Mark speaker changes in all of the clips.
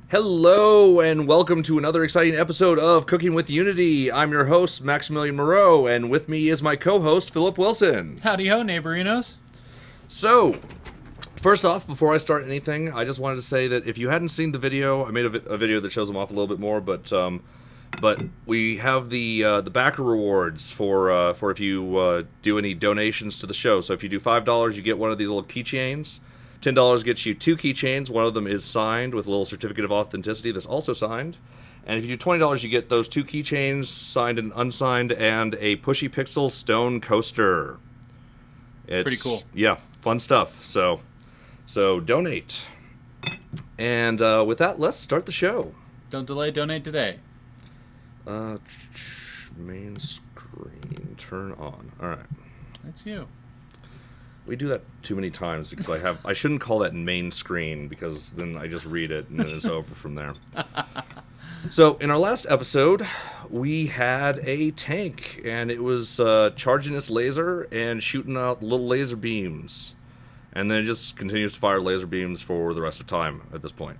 Speaker 1: Hello and welcome to another exciting episode of Cooking with Unity. I'm your host, Maximilian Moreau, and with me is my co-host, Philip Wilson.
Speaker 2: Howdy ho, neighborinos.
Speaker 1: So, first off, before I start anything, I just wanted to say that if you hadn't seen the video, I made a video that shows them off a little bit more, but we have the backer rewards for if you do any donations to the show. So if you do $5, you get one of these little keychains. $10 gets you two keychains. One of them is signed with a little certificate of authenticity that's also signed. And if you do $20, you get those two keychains, signed and unsigned, and a Pushy Pixel stone coaster. It's
Speaker 2: pretty cool.
Speaker 1: Yeah, fun stuff. So donate. And with that, let's start the show.
Speaker 2: Don't delay, donate today.
Speaker 1: Main screen, turn on. All right.
Speaker 2: That's you.
Speaker 1: We do that too many times because I shouldn't call that main screen because then I just read it and then it's over from there. So in our last episode, we had a tank and it was charging its laser and shooting out little laser beams. And then it just continues to fire laser beams for the rest of time at this point.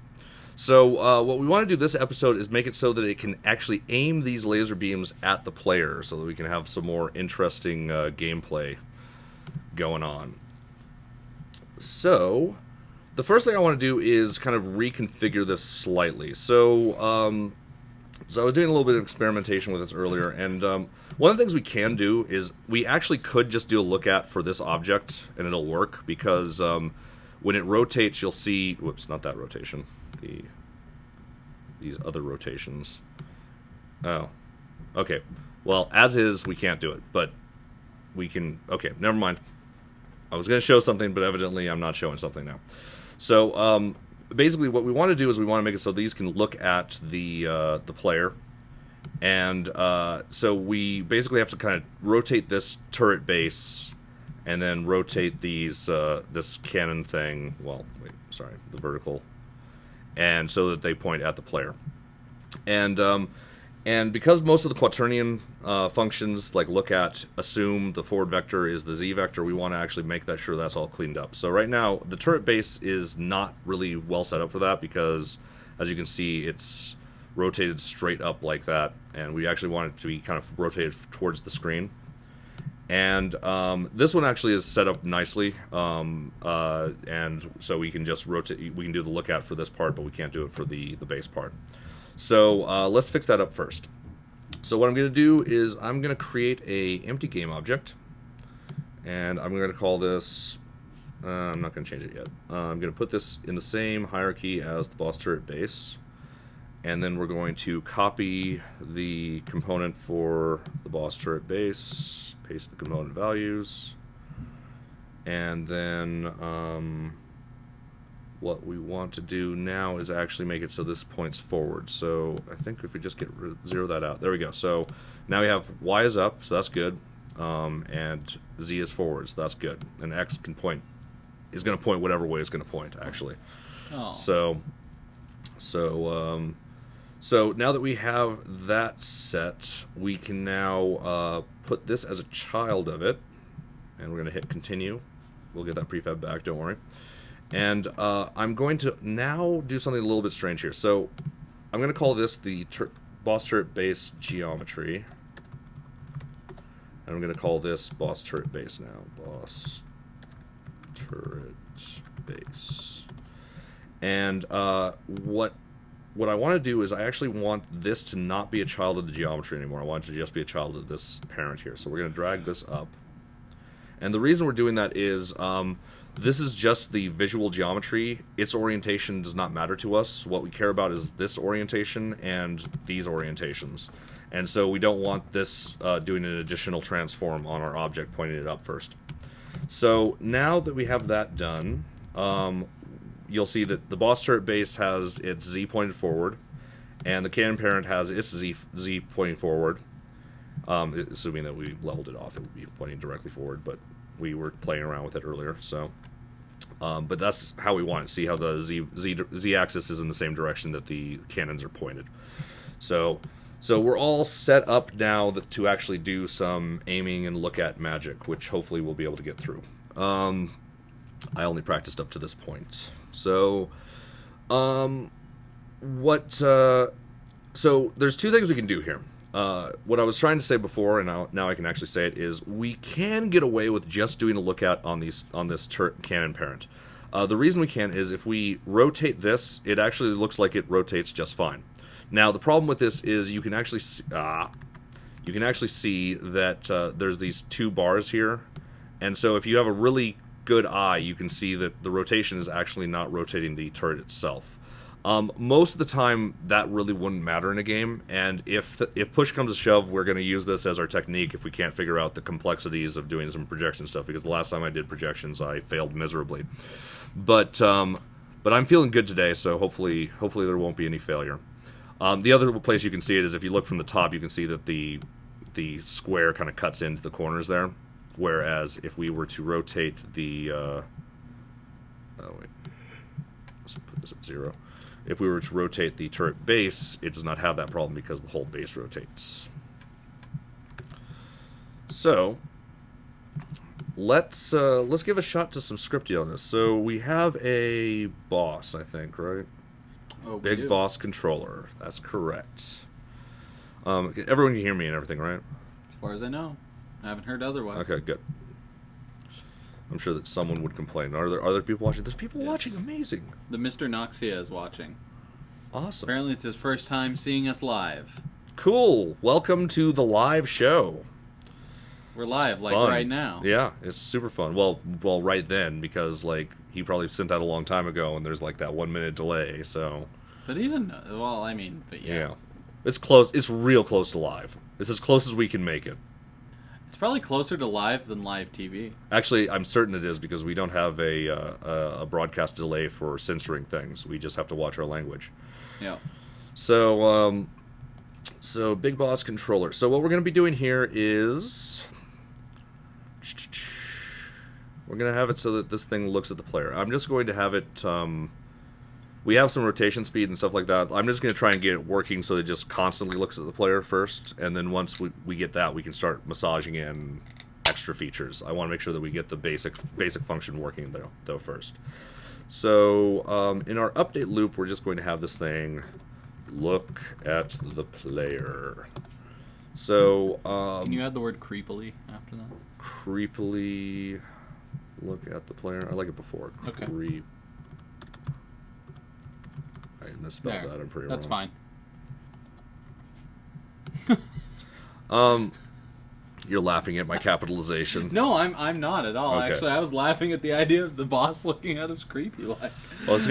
Speaker 1: So what we want to do this episode is make it so that it can actually aim these laser beams at the player so that we can have some more interesting gameplay going on. So the first thing I want to do is kind of reconfigure this slightly. So I was doing a little bit of experimentation with this earlier, and one of the things we can do is we actually could just do a look at for this object and it'll work because when it rotates you'll see, whoops, not that rotation, these other rotations. Oh, okay. Well, as is, we can't do it, but we can. Okay, never mind. I was going to show something, but evidently I'm not showing something now. So basically what we want to do is we want to make it so these can look at the player. And so we basically have to kind of rotate this turret base and then rotate these this cannon thing. Well, wait, sorry, the vertical. And so that they point at the player. And because most of the quaternion functions, like look at, assume the forward vector is the z vector, we want to actually make that sure that's all cleaned up. So right now, the turret base is not really well set up for that because, as you can see, it's rotated straight up like that, and we actually want it to be kind of rotated towards the screen. And this one actually is set up nicely, and so we can just rotate. We can do the lookout for this part, but we can't do it for the base part. So let's fix that up first. So what I'm going to do is I'm going to create a empty game object, and I'm going to call this. I'm not going to change it yet. I'm going to put this in the same hierarchy as the boss turret base, and then we're going to copy the component for the boss turret base, paste the component values, and then what we want to do now is actually make it so this points forward. So I think if we just zero that out, there we go. So now we have Y is up, so that's good, and Z is forward, so that's good, and X is going to point whatever way it's going to point actually.
Speaker 2: Oh.
Speaker 1: So now that we have that set, we can now put this as a child of it, and we're going to hit continue. We'll get that prefab back, don't worry. And I'm going to now do something a little bit strange here. So I'm going to call this the boss turret base geometry. And I'm going to call this boss turret base now. Boss turret base. And what I want to do is I actually want this to not be a child of the geometry anymore. I want it to just be a child of this parent here. So we're going to drag this up. And the reason we're doing that is this is just the visual geometry. Its orientation does not matter to us. What we care about is this orientation and these orientations. And so we don't want this doing an additional transform on our object, pointing it up first. So now that we have that done, you'll see that the boss turret base has its Z pointed forward, and the cannon parent has its Z pointing forward. Assuming that we leveled it off, it would be pointing directly forward, but we were playing around with it earlier, so but that's how we want it. See how the Z axis is in the same direction that the cannons are pointed. So we're all set up now to actually do some aiming and look at magic, which hopefully we'll be able to get through. I only practiced up to this point. So So there's two things we can do here. What I was trying to say before, and now I can actually say it, is we can get away with just doing a lookout on this cannon parent. The reason we can is if we rotate this, it actually looks like it rotates just fine. Now the problem with this is you can actually see that there's these two bars here, and so if you have a really good eye, you can see that the rotation is actually not rotating the turret itself. Most of the time, that really wouldn't matter in a game, and if push comes to shove, we're going to use this as our technique if we can't figure out the complexities of doing some projection stuff, because the last time I did projections, I failed miserably. But I'm feeling good today, so hopefully there won't be any failure. The other place you can see it is if you look from the top, you can see that the square kind of cuts into the corners there, whereas if we were to rotate the... oh, wait. Let's put this at 0. If we were to rotate the turret base, it does not have that problem because the whole base rotates. So let's give a shot to some scripting on this. So we have a boss, I think, right?
Speaker 2: Oh,
Speaker 1: Big boss controller. That's correct. Everyone can hear me and everything, right?
Speaker 2: As far as I know, I haven't heard otherwise.
Speaker 1: Okay, good. I'm sure that someone would complain. Are there people watching? There's people watching. Amazing.
Speaker 2: The Mr. Noxia is watching.
Speaker 1: Awesome.
Speaker 2: Apparently, it's his first time seeing us live.
Speaker 1: Cool. Welcome to the live show.
Speaker 2: We're live, like
Speaker 1: Fun.
Speaker 2: right now.
Speaker 1: Yeah, it's super fun. Well, right then, because like he probably sent that a long time ago, and there's like that 1 minute delay. So.
Speaker 2: But even but yeah.
Speaker 1: It's close. It's real close to live. It's as close as we can make it.
Speaker 2: It's probably closer to live than live TV.
Speaker 1: Actually, I'm certain it is because we don't have a broadcast delay for censoring things. We just have to watch our language.
Speaker 2: Yeah.
Speaker 1: So Big Boss controller. So what we're going to be doing here is we're going to have it so that this thing looks at the player. I'm just going to have it. We have some rotation speed and stuff like that. I'm just going to try and get it working so it just constantly looks at the player first, and then once we get that, we can start massaging in extra features. I want to make sure that we get the basic function working though first. So in our update loop, we're just going to have this thing look at the player. So
Speaker 2: can you add the word creepily after that?
Speaker 1: Creepily look at the player. I like it before.
Speaker 2: Okay.
Speaker 1: I misspelled that. I'm pretty
Speaker 2: That's
Speaker 1: wrong.
Speaker 2: Fine.
Speaker 1: You're laughing at my capitalization.
Speaker 2: No, I'm not at all.
Speaker 1: Okay.
Speaker 2: Actually, I was laughing at the idea of the boss looking at us creepy like.
Speaker 1: Well, it's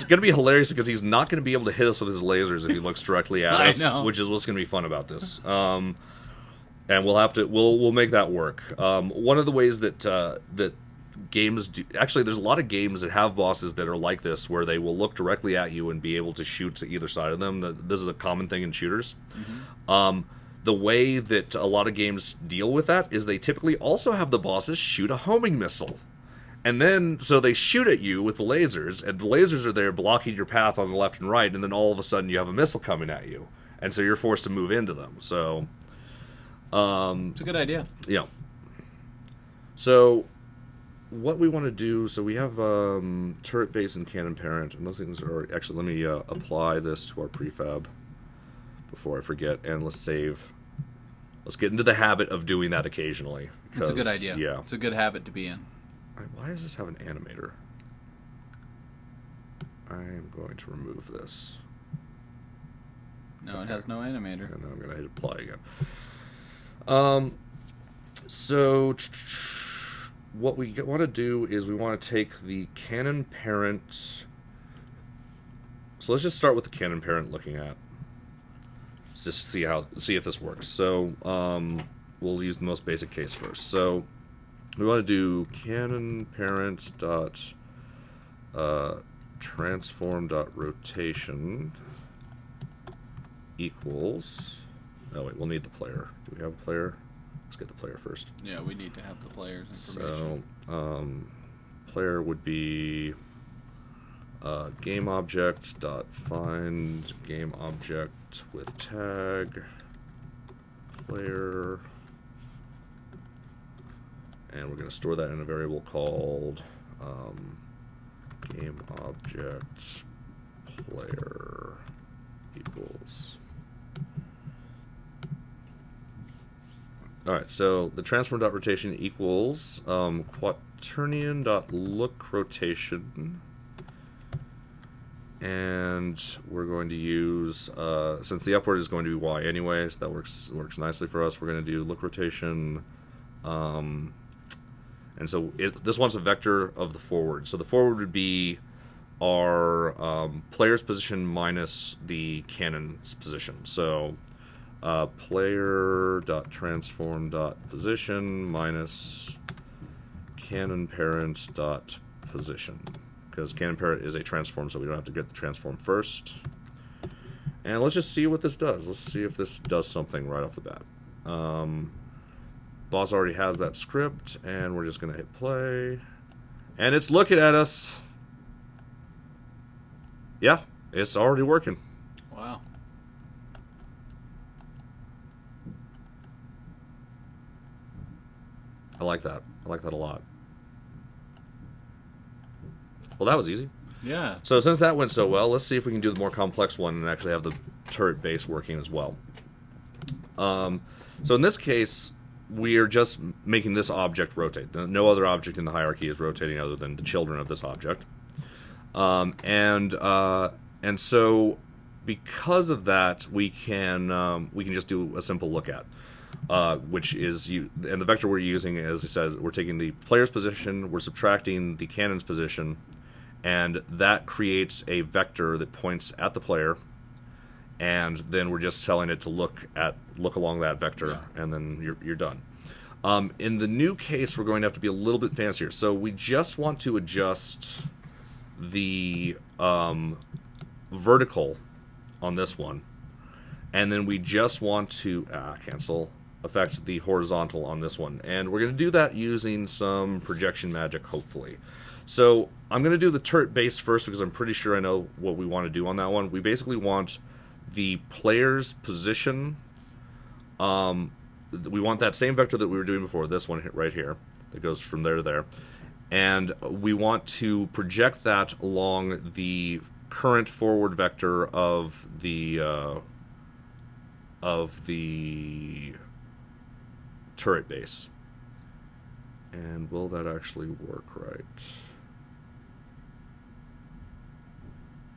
Speaker 1: gonna be hilarious because he's not gonna be able to hit us with his lasers if he looks directly at us, which is what's gonna be fun about this. And we'll make that work. One of the ways that games do, actually, there's a lot of games that have bosses that are like this, where they will look directly at you and be able to shoot to either side of them. This is a common thing in shooters. Mm-hmm. The way that a lot of games deal with that is they typically also have the bosses shoot a homing missile. And then, so they shoot at you with the lasers, and the lasers are there blocking your path on the left and right, and then all of a sudden you have a missile coming at you. And so you're forced to move into them. So,
Speaker 2: it's a good idea.
Speaker 1: Yeah. So, what we want to do, so we have turret base and cannon parent, and those things are, actually, let me apply this to our prefab before I forget, and let's save. Let's get into the habit of doing that occasionally.
Speaker 2: It's a good idea.
Speaker 1: Yeah.
Speaker 2: It's a good habit to be in.
Speaker 1: Why does this have an animator? I'm going to remove this.
Speaker 2: No, okay. It has no animator.
Speaker 1: And then I'm going to hit apply again. So what we want to do is we want to take the cannon parent. So let's just start with the cannon parent looking at. Let's just see if this works. So we'll use the most basic case first. So we want to do cannon parent dot transform dot rotation equals. Oh wait, we'll need the player. Do we have a player? Let's get the player first.
Speaker 2: Yeah, we need to have the player's information.
Speaker 1: So player would be game object dot find game object with tag player, and we're going to store that in a variable called game object player equals. All right, so the transform.rotation equals quaternion.lookRotation. And we're going to use, since the upward is going to be y anyways, that works nicely for us. We're going to do look rotation. And so this one's a vector of the forward. So the forward would be our player's position minus the cannon's position. So player.transform.position minus cannon parent.position. Because cannon parent is a transform, so we don't have to get the transform first. And let's just see what this does. Let's see if this does something right off the bat. Boss already has that script, and we're just going to hit play. And it's looking at us. Yeah, it's already working.
Speaker 2: Wow.
Speaker 1: I like that. I like that a lot. Well, that was easy.
Speaker 2: Yeah.
Speaker 1: So since that went so well, let's see if we can do the more complex one and actually have the turret base working as well. So in this case, we are just making this object rotate. No other object in the hierarchy is rotating other than the children of this object. And so because of that, we can just do a simple look at. Which is and the vector we're using, as I said, we're taking the player's position, we're subtracting the cannon's position, and that creates a vector that points at the player, and then we're just telling it to look along that vector, and then you're done. In the new case, we're going to have to be a little bit fancier. So we just want to adjust the vertical on this one, and then we just want to affect the horizontal on this one. And we're going to do that using some projection magic, hopefully. So I'm going to do the turret base first because I'm pretty sure I know what we want to do on that one. We basically want the player's position. We want that same vector that we were doing before, this one right here, that goes from there to there. And we want to project that along the current forward vector of the turret base. And will that actually work right?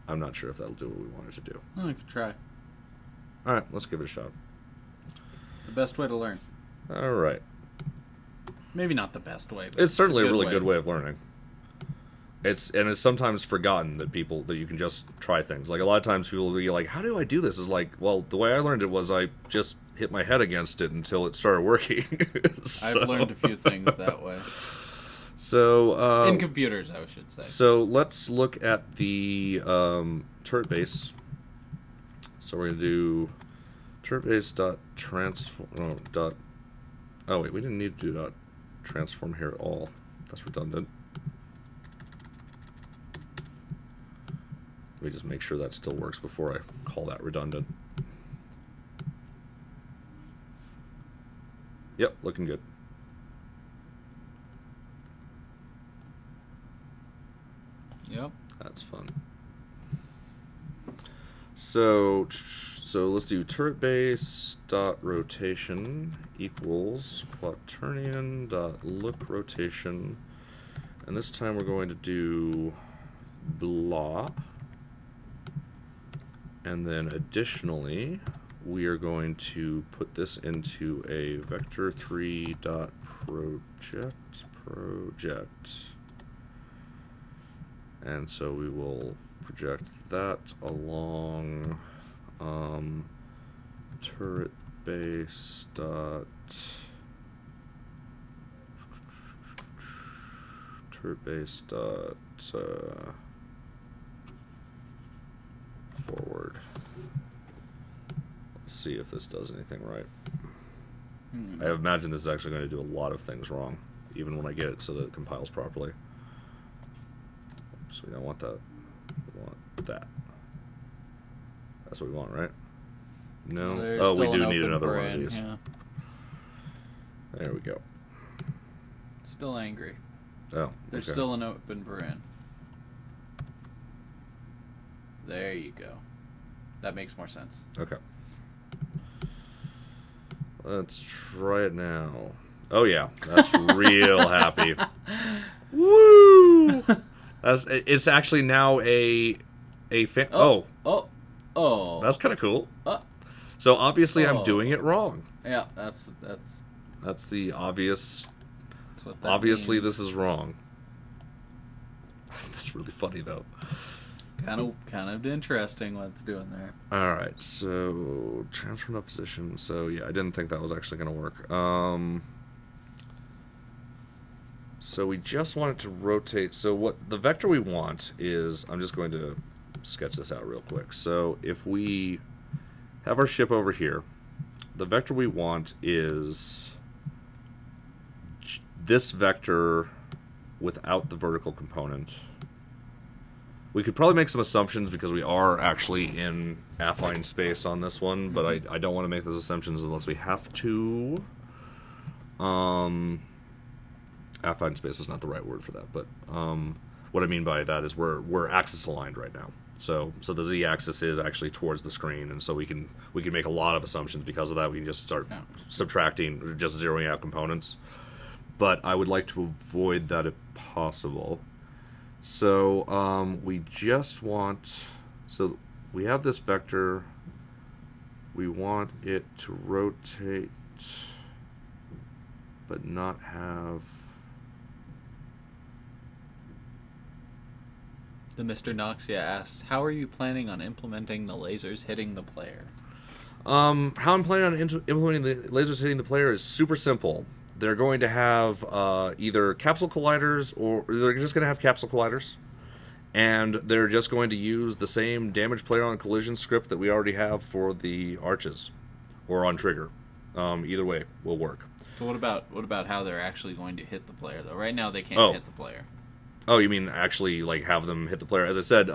Speaker 1: I'm not sure if that'll do what we want it to do.
Speaker 2: Oh, I could try.
Speaker 1: Alright, let's give it a shot.
Speaker 2: The best way to learn.
Speaker 1: Alright.
Speaker 2: Maybe not the best way, but
Speaker 1: It's certainly a really
Speaker 2: way.
Speaker 1: good way of learning. It's sometimes forgotten that you can just try things. Like, a lot of times people will be like, how do I do this? It's like, well, the way I learned it was I just hit my head against it until it started working. So,
Speaker 2: I've learned a few things that way.
Speaker 1: So
Speaker 2: in computers, I should say.
Speaker 1: So let's look at the turret base. So we're going to do turret base dot transform dot. Oh wait, we didn't need to do dot transform here at all. That's redundant. Let me just make sure that still works before I call that redundant. Yep, looking good.
Speaker 2: Yep.
Speaker 1: That's fun. So let's do turret base dot rotation equals quaternion dot look rotation, and this time we're going to do blah, and then additionally we are going to put this into a vector3 dot project. And so we will project that along turret base dot forward. Let's see if this does anything right. I imagine this is actually going to do a lot of things wrong, even when I get it so that it compiles properly. So we don't want that. We want that. That's what we want, right? No.
Speaker 2: There's
Speaker 1: Oh, we
Speaker 2: still
Speaker 1: do
Speaker 2: an
Speaker 1: need
Speaker 2: open
Speaker 1: another one of
Speaker 2: paren,
Speaker 1: these.
Speaker 2: yeah.
Speaker 1: There we go.
Speaker 2: Still angry.
Speaker 1: Oh,
Speaker 2: There's
Speaker 1: okay.
Speaker 2: still an open paren. There you go. That makes more sense.
Speaker 1: Okay. Let's try it now. Oh yeah, that's real happy. Woo! It's actually now a
Speaker 2: Oh.
Speaker 1: That's kind of cool. So obviously I'm doing it wrong.
Speaker 2: Yeah, that's
Speaker 1: the obvious.
Speaker 2: that's what that
Speaker 1: Obviously
Speaker 2: means.
Speaker 1: this is wrong. That's really funny though.
Speaker 2: Kind of interesting what it's doing there.
Speaker 1: All right, so transfer up position. So yeah, I didn't think that was actually going to work. So we just want it to rotate. So what the vector we want is, I'm just going to sketch this out real quick. So if we have our ship over here, the vector we want is this vector without the vertical component. We could probably make some assumptions because we are actually in affine space on this one, but I don't want to make those assumptions unless we have to. Affine space is not the right word for that, but what I mean by that is we're axis aligned right now. So the z-axis is actually towards the screen, and so we can make a lot of assumptions because of that. We can just start subtracting, or just zeroing out components. But I would like to avoid that if possible. So we just want, so we have this vector, we want it to rotate but not have.
Speaker 2: The Mr. Noxia asked, how are you planning on implementing the lasers hitting the player?
Speaker 1: How I'm planning on implementing the lasers hitting the player is super simple. They're going to have either capsule colliders, or they're just going to have capsule colliders, and they're just going to use the same damage player on collision script that we already have for the arches, or on trigger. Either way will work.
Speaker 2: So what about how they're actually going to hit the player though? Right now they can't hit the player.
Speaker 1: Oh, you mean actually like have them hit the player? As I said,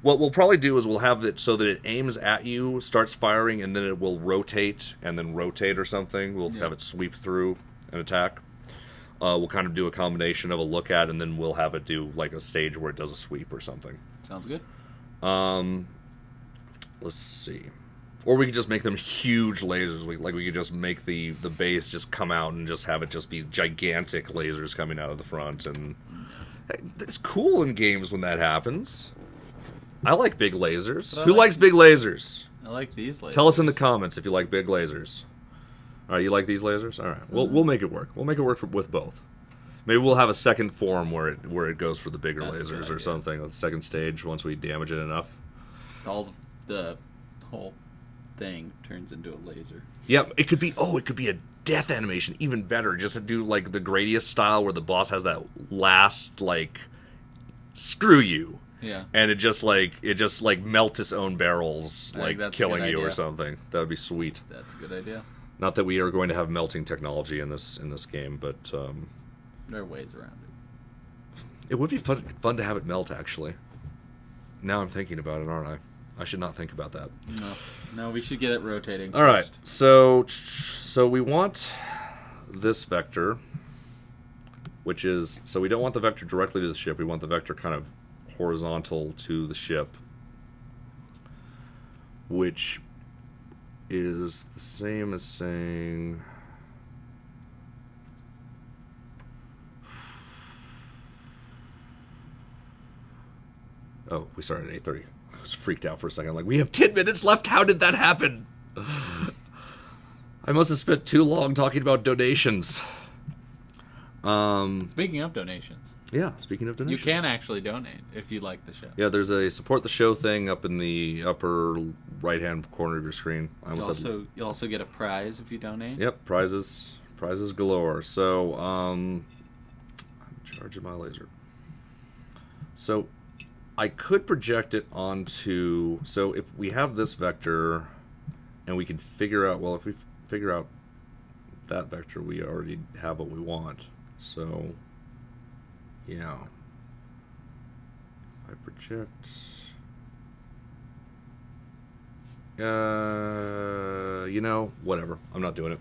Speaker 1: what we'll probably do is we'll have it so that it aims at you, starts firing, and then it will rotate and then rotate or something. We'll have it sweep through and attack. We'll kind of do a combination of a look at, and then we'll have it do like a stage where it does a sweep or something.
Speaker 2: Sounds good.
Speaker 1: Let's see. Or we could just make them huge lasers. We could just make the base just come out and just have it just be gigantic lasers coming out of the front. And it's cool in games when that happens. I like big lasers. Who likes big lasers?
Speaker 2: I like these lasers.
Speaker 1: Tell us in the comments if you like big lasers. All right, you like these lasers? All right, we'll make it work. We'll make it work with both. Maybe we'll have a second form where it goes for the bigger lasers or something. The second stage once we damage it enough.
Speaker 2: The whole thing turns into a laser.
Speaker 1: Yep, it could be a death animation, even better. Just to do like the Gradius style where the boss has that last like screw you.
Speaker 2: Yeah.
Speaker 1: And it just melts its own barrels, like killing you or something. That would be sweet.
Speaker 2: That's a good idea.
Speaker 1: Not that we are going to have melting technology in this game, but
Speaker 2: there are ways around it.
Speaker 1: It would be fun to have it melt, actually. Now I'm thinking about it, aren't I? I should not think about that.
Speaker 2: No, we should get it rotating
Speaker 1: All right, so we want this vector, which is, so we don't want the vector directly to the ship. We want the vector kind of horizontal to the ship, which is the same as saying... Oh, we started at 8:30. I was freaked out for a second. I'm like, we have 10 minutes left. How did that happen? I must have spent too long talking about donations.
Speaker 2: Speaking of donations.
Speaker 1: Yeah, speaking of donations.
Speaker 2: You can actually donate if you like the show.
Speaker 1: Yeah, there's a support the show thing up in the upper right-hand corner of your screen.
Speaker 2: You also get a prize if you donate.
Speaker 1: Yep, prizes galore. So, I'm charging my laser. So, I could project it onto... So, if we have this vector, and we can figure out... Well, if we figure out that vector, we already have what we want. So, yeah. If I project... whatever. I'm not doing it.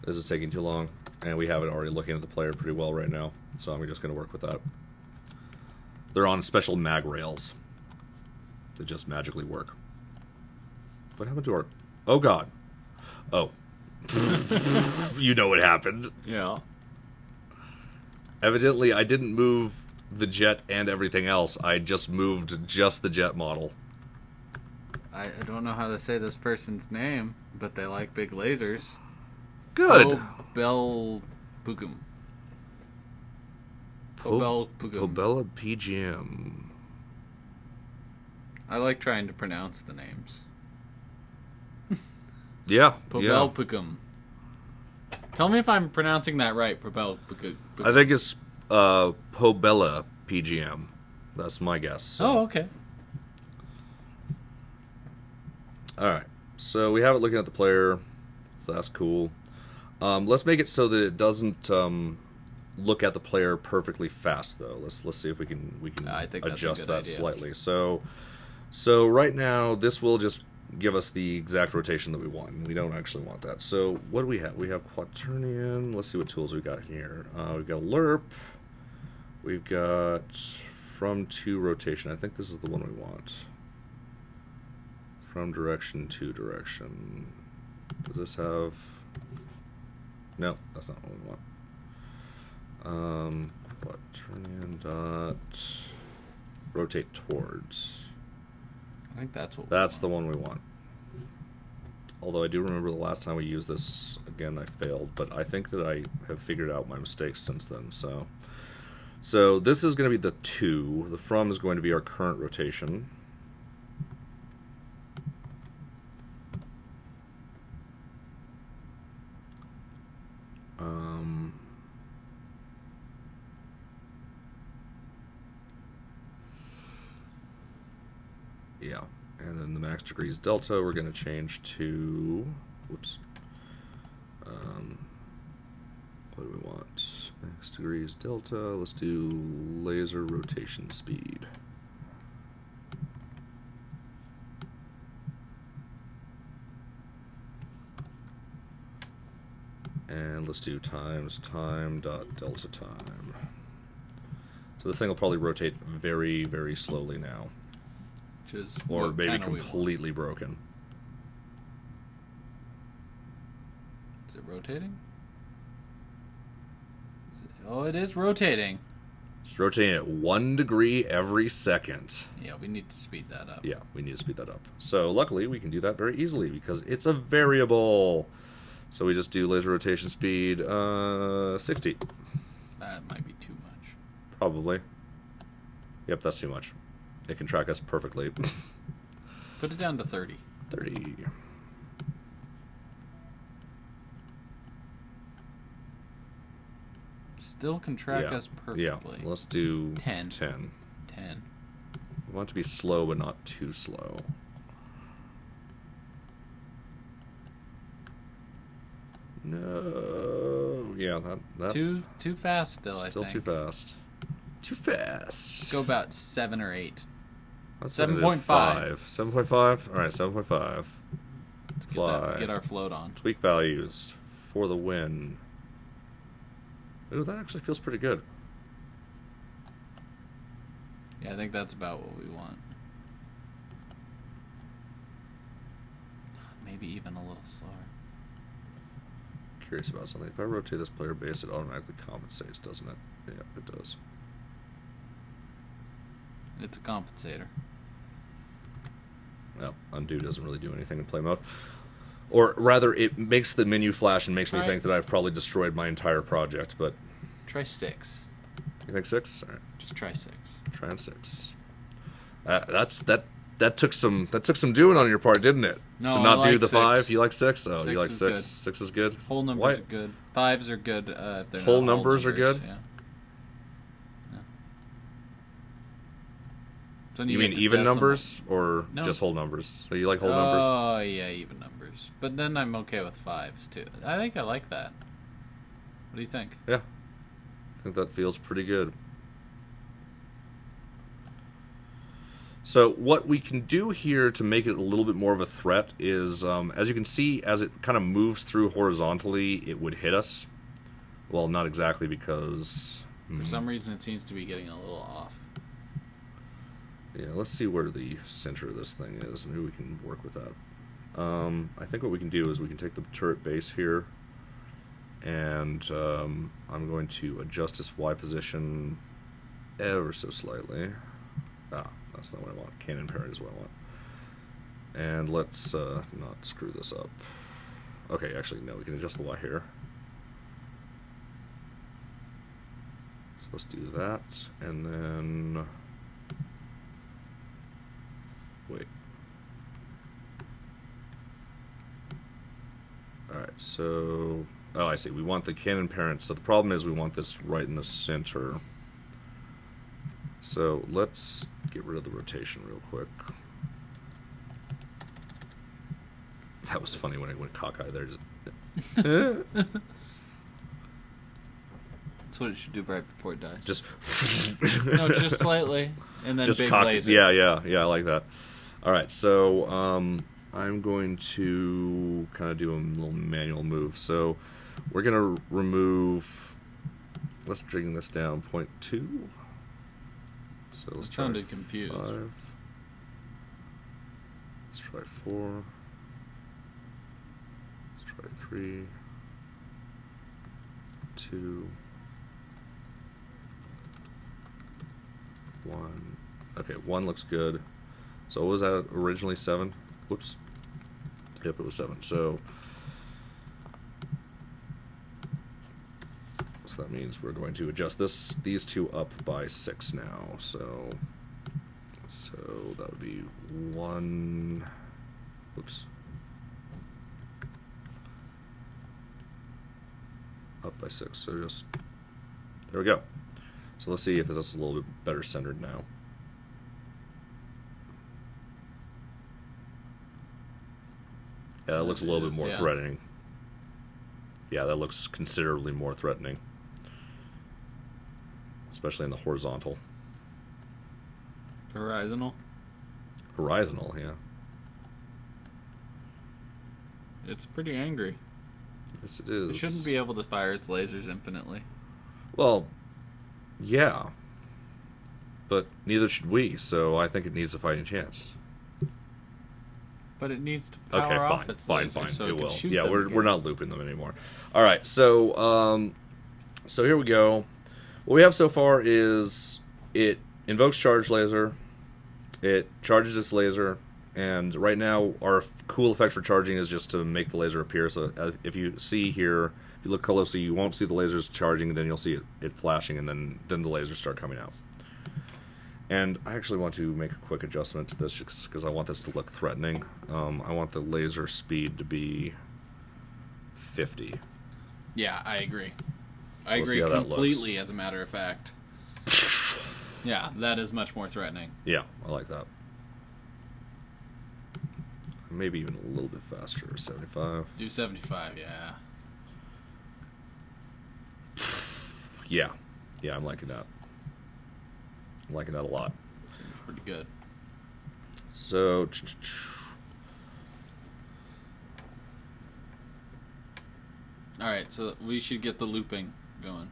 Speaker 1: This is taking too long, and we have it already looking at the player pretty well right now, so I'm just going to work with that. They're on special mag rails that just magically work. What happened to our... Oh, God. Oh. You know what happened.
Speaker 2: Yeah.
Speaker 1: Evidently, I didn't move the jet and everything else. I just moved just the jet model.
Speaker 2: I don't know how to say this person's name, but they like big lasers.
Speaker 1: Good.
Speaker 2: Pobelpugum. Pobelpugum.
Speaker 1: Pobella PGM.
Speaker 2: I like trying to pronounce the names.
Speaker 1: Yeah.
Speaker 2: Pobelpugum. Tell me if I'm pronouncing that right. Pobelpugum.
Speaker 1: I think it's Pobella PGM. That's my guess. So.
Speaker 2: Oh, okay.
Speaker 1: Alright. So we have it looking at the player. So that's cool. Let's make it so that it doesn't look at the player perfectly fast, though. Let's see if we can
Speaker 2: I think that's
Speaker 1: adjust
Speaker 2: a good
Speaker 1: that
Speaker 2: idea.
Speaker 1: slightly. So right now this will just give us the exact rotation that we want. We don't actually want that. So what do we have? We have quaternion. Let's see what tools we got here. We've got lerp. We've got from to rotation. I think this is the one we want. From direction to direction. Does this have... No, that's not what we want. Quaternion dot rotate towards.
Speaker 2: I think that's what.
Speaker 1: That's the one we want. Although I do remember the last time we used this, again, I failed. But I think that I have figured out my mistakes since then. So this is going to be the 2. The from is going to be our current rotation. Yeah, and then the max degrees delta we're going to change to, whoops, what do we want? Max degrees delta, let's do laser rotation speed. And let's do times time dot delta time. So this thing will probably rotate very, very slowly now. Or maybe completely broken.
Speaker 2: Is it rotating? Oh, it is rotating.
Speaker 1: It's rotating at 1 degree every second.
Speaker 2: Yeah, we need to speed that up.
Speaker 1: Yeah, we need to speed that up. So luckily we can do that very easily because it's a variable. So we just do laser rotation speed 60.
Speaker 2: That might be too much.
Speaker 1: Probably. Yep, that's too much. It can track us perfectly.
Speaker 2: Put it down to 30.
Speaker 1: 30.
Speaker 2: Still can track us perfectly.
Speaker 1: Yeah, let's do
Speaker 2: 10.
Speaker 1: 10.
Speaker 2: 10.
Speaker 1: We want it to be slow, but not too slow. No. Yeah, that
Speaker 2: Too fast still, I think.
Speaker 1: Still too fast. Too fast.
Speaker 2: Let's go about 7 or 8.
Speaker 1: That's
Speaker 2: 7.5.
Speaker 1: 7.5? Alright, 7.5. Fly.
Speaker 2: Get our float on.
Speaker 1: Tweak values for the win. Ooh, that actually feels pretty good.
Speaker 2: Yeah, I think that's about what we want. Maybe even a little slower.
Speaker 1: Curious about something. If I rotate this player base, it automatically compensates, doesn't it? Yeah, it does.
Speaker 2: It's a compensator.
Speaker 1: Well, undo doesn't really do anything in play mode. Or rather, it makes the menu flash and makes me think that I've probably destroyed my entire project, but...
Speaker 2: Try 6.
Speaker 1: You think 6? All right.
Speaker 2: Just try 6.
Speaker 1: Trying 6. That took some doing on your part, didn't it?
Speaker 2: No,
Speaker 1: to not
Speaker 2: I like
Speaker 1: do the
Speaker 2: 6.
Speaker 1: 5. You like 6? Oh,
Speaker 2: 6
Speaker 1: you like
Speaker 2: is
Speaker 1: 6?
Speaker 2: good.
Speaker 1: 6 is good.
Speaker 2: Whole numbers are good. 5s are good if they're
Speaker 1: whole
Speaker 2: not
Speaker 1: numbers are good.
Speaker 2: Yeah. So
Speaker 1: you mean even numbers or just whole numbers? So you like whole numbers?
Speaker 2: Oh yeah, even numbers. But then I'm okay with 5s too. I think I like that. What do you think?
Speaker 1: Yeah, I think that feels pretty good. So what we can do here to make it a little bit more of a threat is, as you can see, as it kind of moves through horizontally, it would hit us. Well, not exactly because...
Speaker 2: For some reason, it seems to be getting a little off.
Speaker 1: Yeah, let's see where the center of this thing is. Maybe we can work with that. I think what we can do is we can take the turret base here, and I'm going to adjust this Y position ever so slightly. Ah, that's not what I want. Cannon parent is what I want. And let's not screw this up. Okay, actually, no, we can adjust the Y here. So let's do that, and then... Wait. Alright, so... Oh, I see. We want the cannon parent. So the problem is we want this right in the center. So let's get rid of the rotation real quick. That was funny when I went cockeye there. Just
Speaker 2: That's what it should do right before it dies.
Speaker 1: Just
Speaker 2: no, just slightly, and then
Speaker 1: just
Speaker 2: big
Speaker 1: cock.
Speaker 2: laser.
Speaker 1: Yeah, I like that. All right, so I'm going to kind of do a little manual move. So we're gonna remove. Let's bring this down 0.2. So let's try
Speaker 2: sounded confused.
Speaker 1: 5. Let's try 4. Let's try 3. 2. 1. Okay, 1 looks good. So what was that originally? 7? Whoops. Yep, it was 7. So that means we're going to adjust these two up by 6 now. So that would be 1. Whoops. Up by 6. So just there we go. So let's see if this is a little bit better centered now. Yeah, that looks a little bit more threatening. Yeah, that looks considerably more threatening. Especially in the horizontal.
Speaker 2: Horizontal?
Speaker 1: Horizontal, yeah.
Speaker 2: It's pretty angry.
Speaker 1: Yes, it is.
Speaker 2: It shouldn't be able to fire its lasers infinitely.
Speaker 1: Well, yeah. But neither should we, so I think it needs a fighting chance.
Speaker 2: But it needs to power off its lasers, so
Speaker 1: it will.
Speaker 2: Shoot
Speaker 1: yeah,
Speaker 2: them
Speaker 1: we're not looping them anymore. All right, so here we go. What we have so far is it invokes charge laser, it charges its laser, and right now our cool effect for charging is just to make the laser appear. So if you see here, if you look closely, you won't see the lasers charging, then you'll see it flashing, and then the lasers start coming out. And I actually want to make a quick adjustment to this because I want this to look threatening. I want the laser speed to be 50.
Speaker 2: Yeah, I agree.
Speaker 1: So
Speaker 2: I
Speaker 1: let's
Speaker 2: agree
Speaker 1: see how that
Speaker 2: completely,
Speaker 1: looks.
Speaker 2: as a matter of fact. Yeah, that is much more threatening.
Speaker 1: Yeah, I like that. Maybe even a little bit faster, 75.
Speaker 2: Do 75, yeah.
Speaker 1: Yeah, I'm liking that. I'm liking that a lot.
Speaker 2: Seems pretty good.
Speaker 1: So,
Speaker 2: Alright, so we should get the looping going.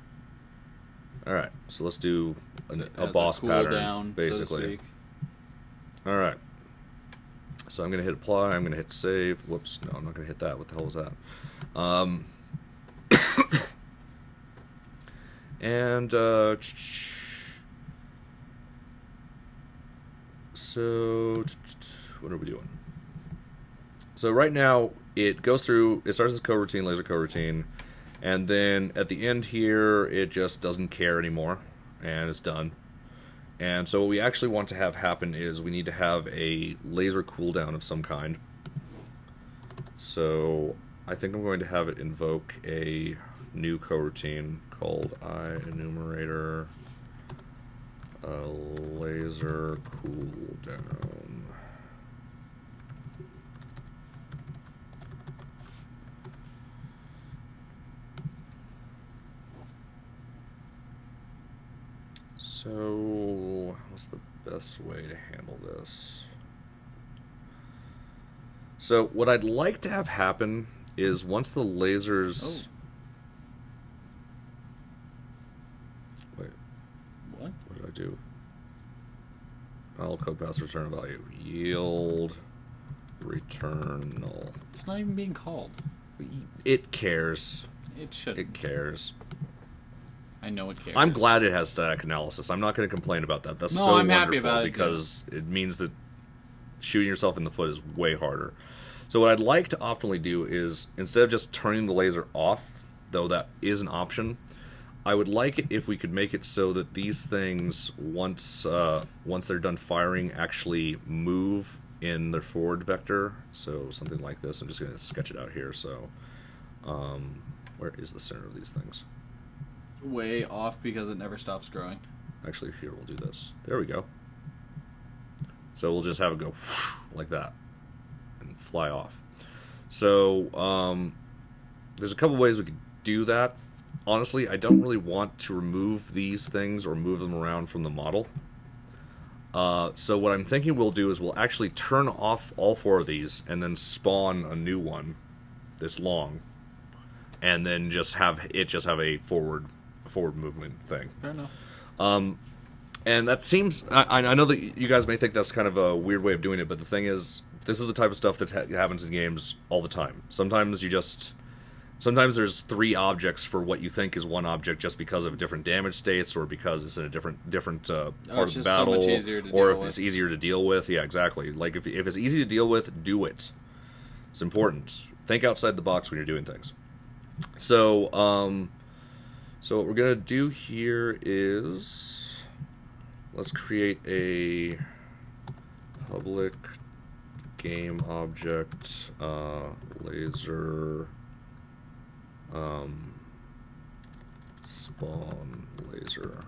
Speaker 1: all right, so let's do a
Speaker 2: As
Speaker 1: boss pattern,
Speaker 2: cooldown,
Speaker 1: basically.
Speaker 2: so to speak.
Speaker 1: All right. So I'm going to hit apply. I'm going to hit save. Whoops. No, I'm not going to hit that. What the hell was that? And so what are we doing? So right now it goes through. It starts as coroutine, laser coroutine, and then at the end here it just doesn't care anymore, and it's done. And so what we actually want to have happen is we need to have a laser cooldown of some kind. So I think I'm going to have it invoke a new coroutine called enumerator laser cooldown. So, what's the best way to handle this? So, what I'd like to have happen is once the lasers...
Speaker 2: Oh.
Speaker 1: Wait.
Speaker 2: What?
Speaker 1: What did I do? I'll code pass return a value. Yield return null.
Speaker 2: It's not even being called.
Speaker 1: It cares.
Speaker 2: It should.
Speaker 1: It cares.
Speaker 2: I know it cares.
Speaker 1: I'm glad it has static analysis. I'm not going to complain about that. That's
Speaker 2: No,
Speaker 1: so
Speaker 2: I'm
Speaker 1: wonderful
Speaker 2: happy about it,
Speaker 1: because it means that shooting yourself in the foot is way harder. So what I'd like to optimally do is, instead of just turning the laser off, though that is an option, I would like it if we could make it so that these things, once they're done firing, actually move in their forward vector. So something like this. I'm just going to sketch it out here. So where is the center of these things?
Speaker 2: Way off because it never stops growing.
Speaker 1: Actually, here, we'll do this. There we go. So we'll just have it go like that and fly off. So there's a couple ways we could do that. Honestly, I don't really want to remove these things or move them around from the model. So what I'm thinking we'll do is we'll actually turn off all 4 of these and then spawn a new one this long, and then just have a forward movement thing.
Speaker 2: Fair enough.
Speaker 1: And that seems, I know that you guys may think that's kind of a weird way of doing it, but the thing is, this is the type of stuff that happens in games all the time. Sometimes there's 3 objects for what you think is one object just because of different damage states, or because it's in a different part of the battle,
Speaker 2: so much easier to
Speaker 1: or
Speaker 2: deal
Speaker 1: if
Speaker 2: with.
Speaker 1: it's easier to deal with. Yeah, exactly. Like if it's easy to deal with, do it. It's important. Think outside the box when you're doing things. So what we're gonna do here is, let's create a public game object laser spawn laser.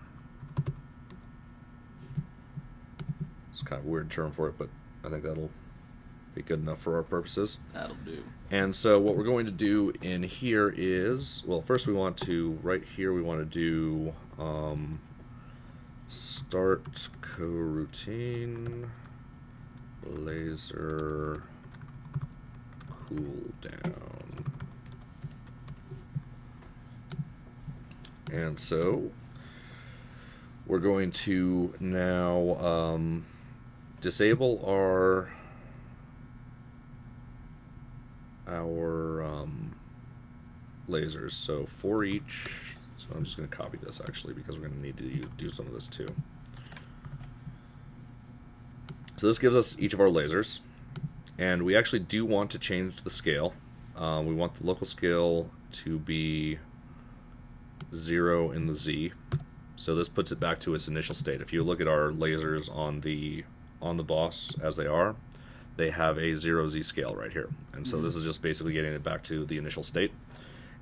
Speaker 1: It's kind of a weird term for it, but I think that'll be good enough for our purposes.
Speaker 2: That'll do.
Speaker 1: And so what we're going to do in here is, well, first we want to, right here, we want to do start coroutine laser cooldown. And so we're going to now disable our lasers. So for each, so I'm just going to copy this actually because we're going to need to do some of this too. So this gives us each of our lasers, and we actually do want to change the scale. We want the local scale to be 0 in the Z. So this puts it back to its initial state. If you look at our lasers on the boss as they are, they have a 0Z scale right here. And so this is just basically getting it back to the initial state.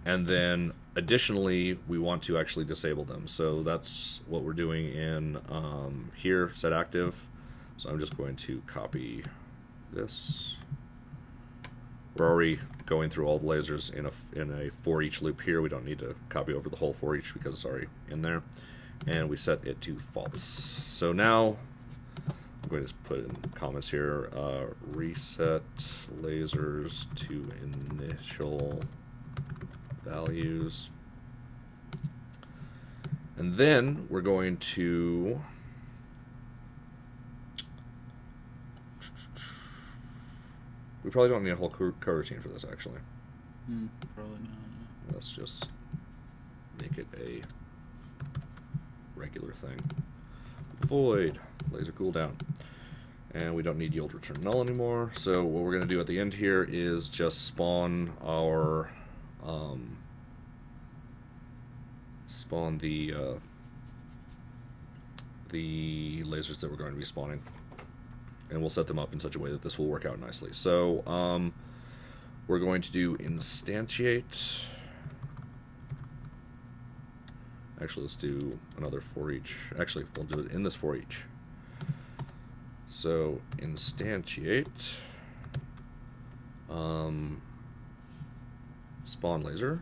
Speaker 1: And then additionally, we want to actually disable them. So that's what we're doing in here, set active. So I'm just going to copy this. We're already going through all the lasers in a for each loop here. We don't need to copy over the whole for each because it's already in there. And we set it to false. So now I'm going to put in comments here, reset lasers to initial values. And then we're going to we probably don't need a whole coroutine for this actually.
Speaker 2: Probably not.
Speaker 1: Let's just make it a regular thing. Void laser cooldown. And we don't need yield return null anymore. So what we're going to do at the end here is just spawn our the lasers that we're going to be spawning, and we'll set them up in such a way that this will work out nicely. So we're going to do instantiate. Actually, let's do another for each. Actually, we'll do it in this for each. So instantiate spawn laser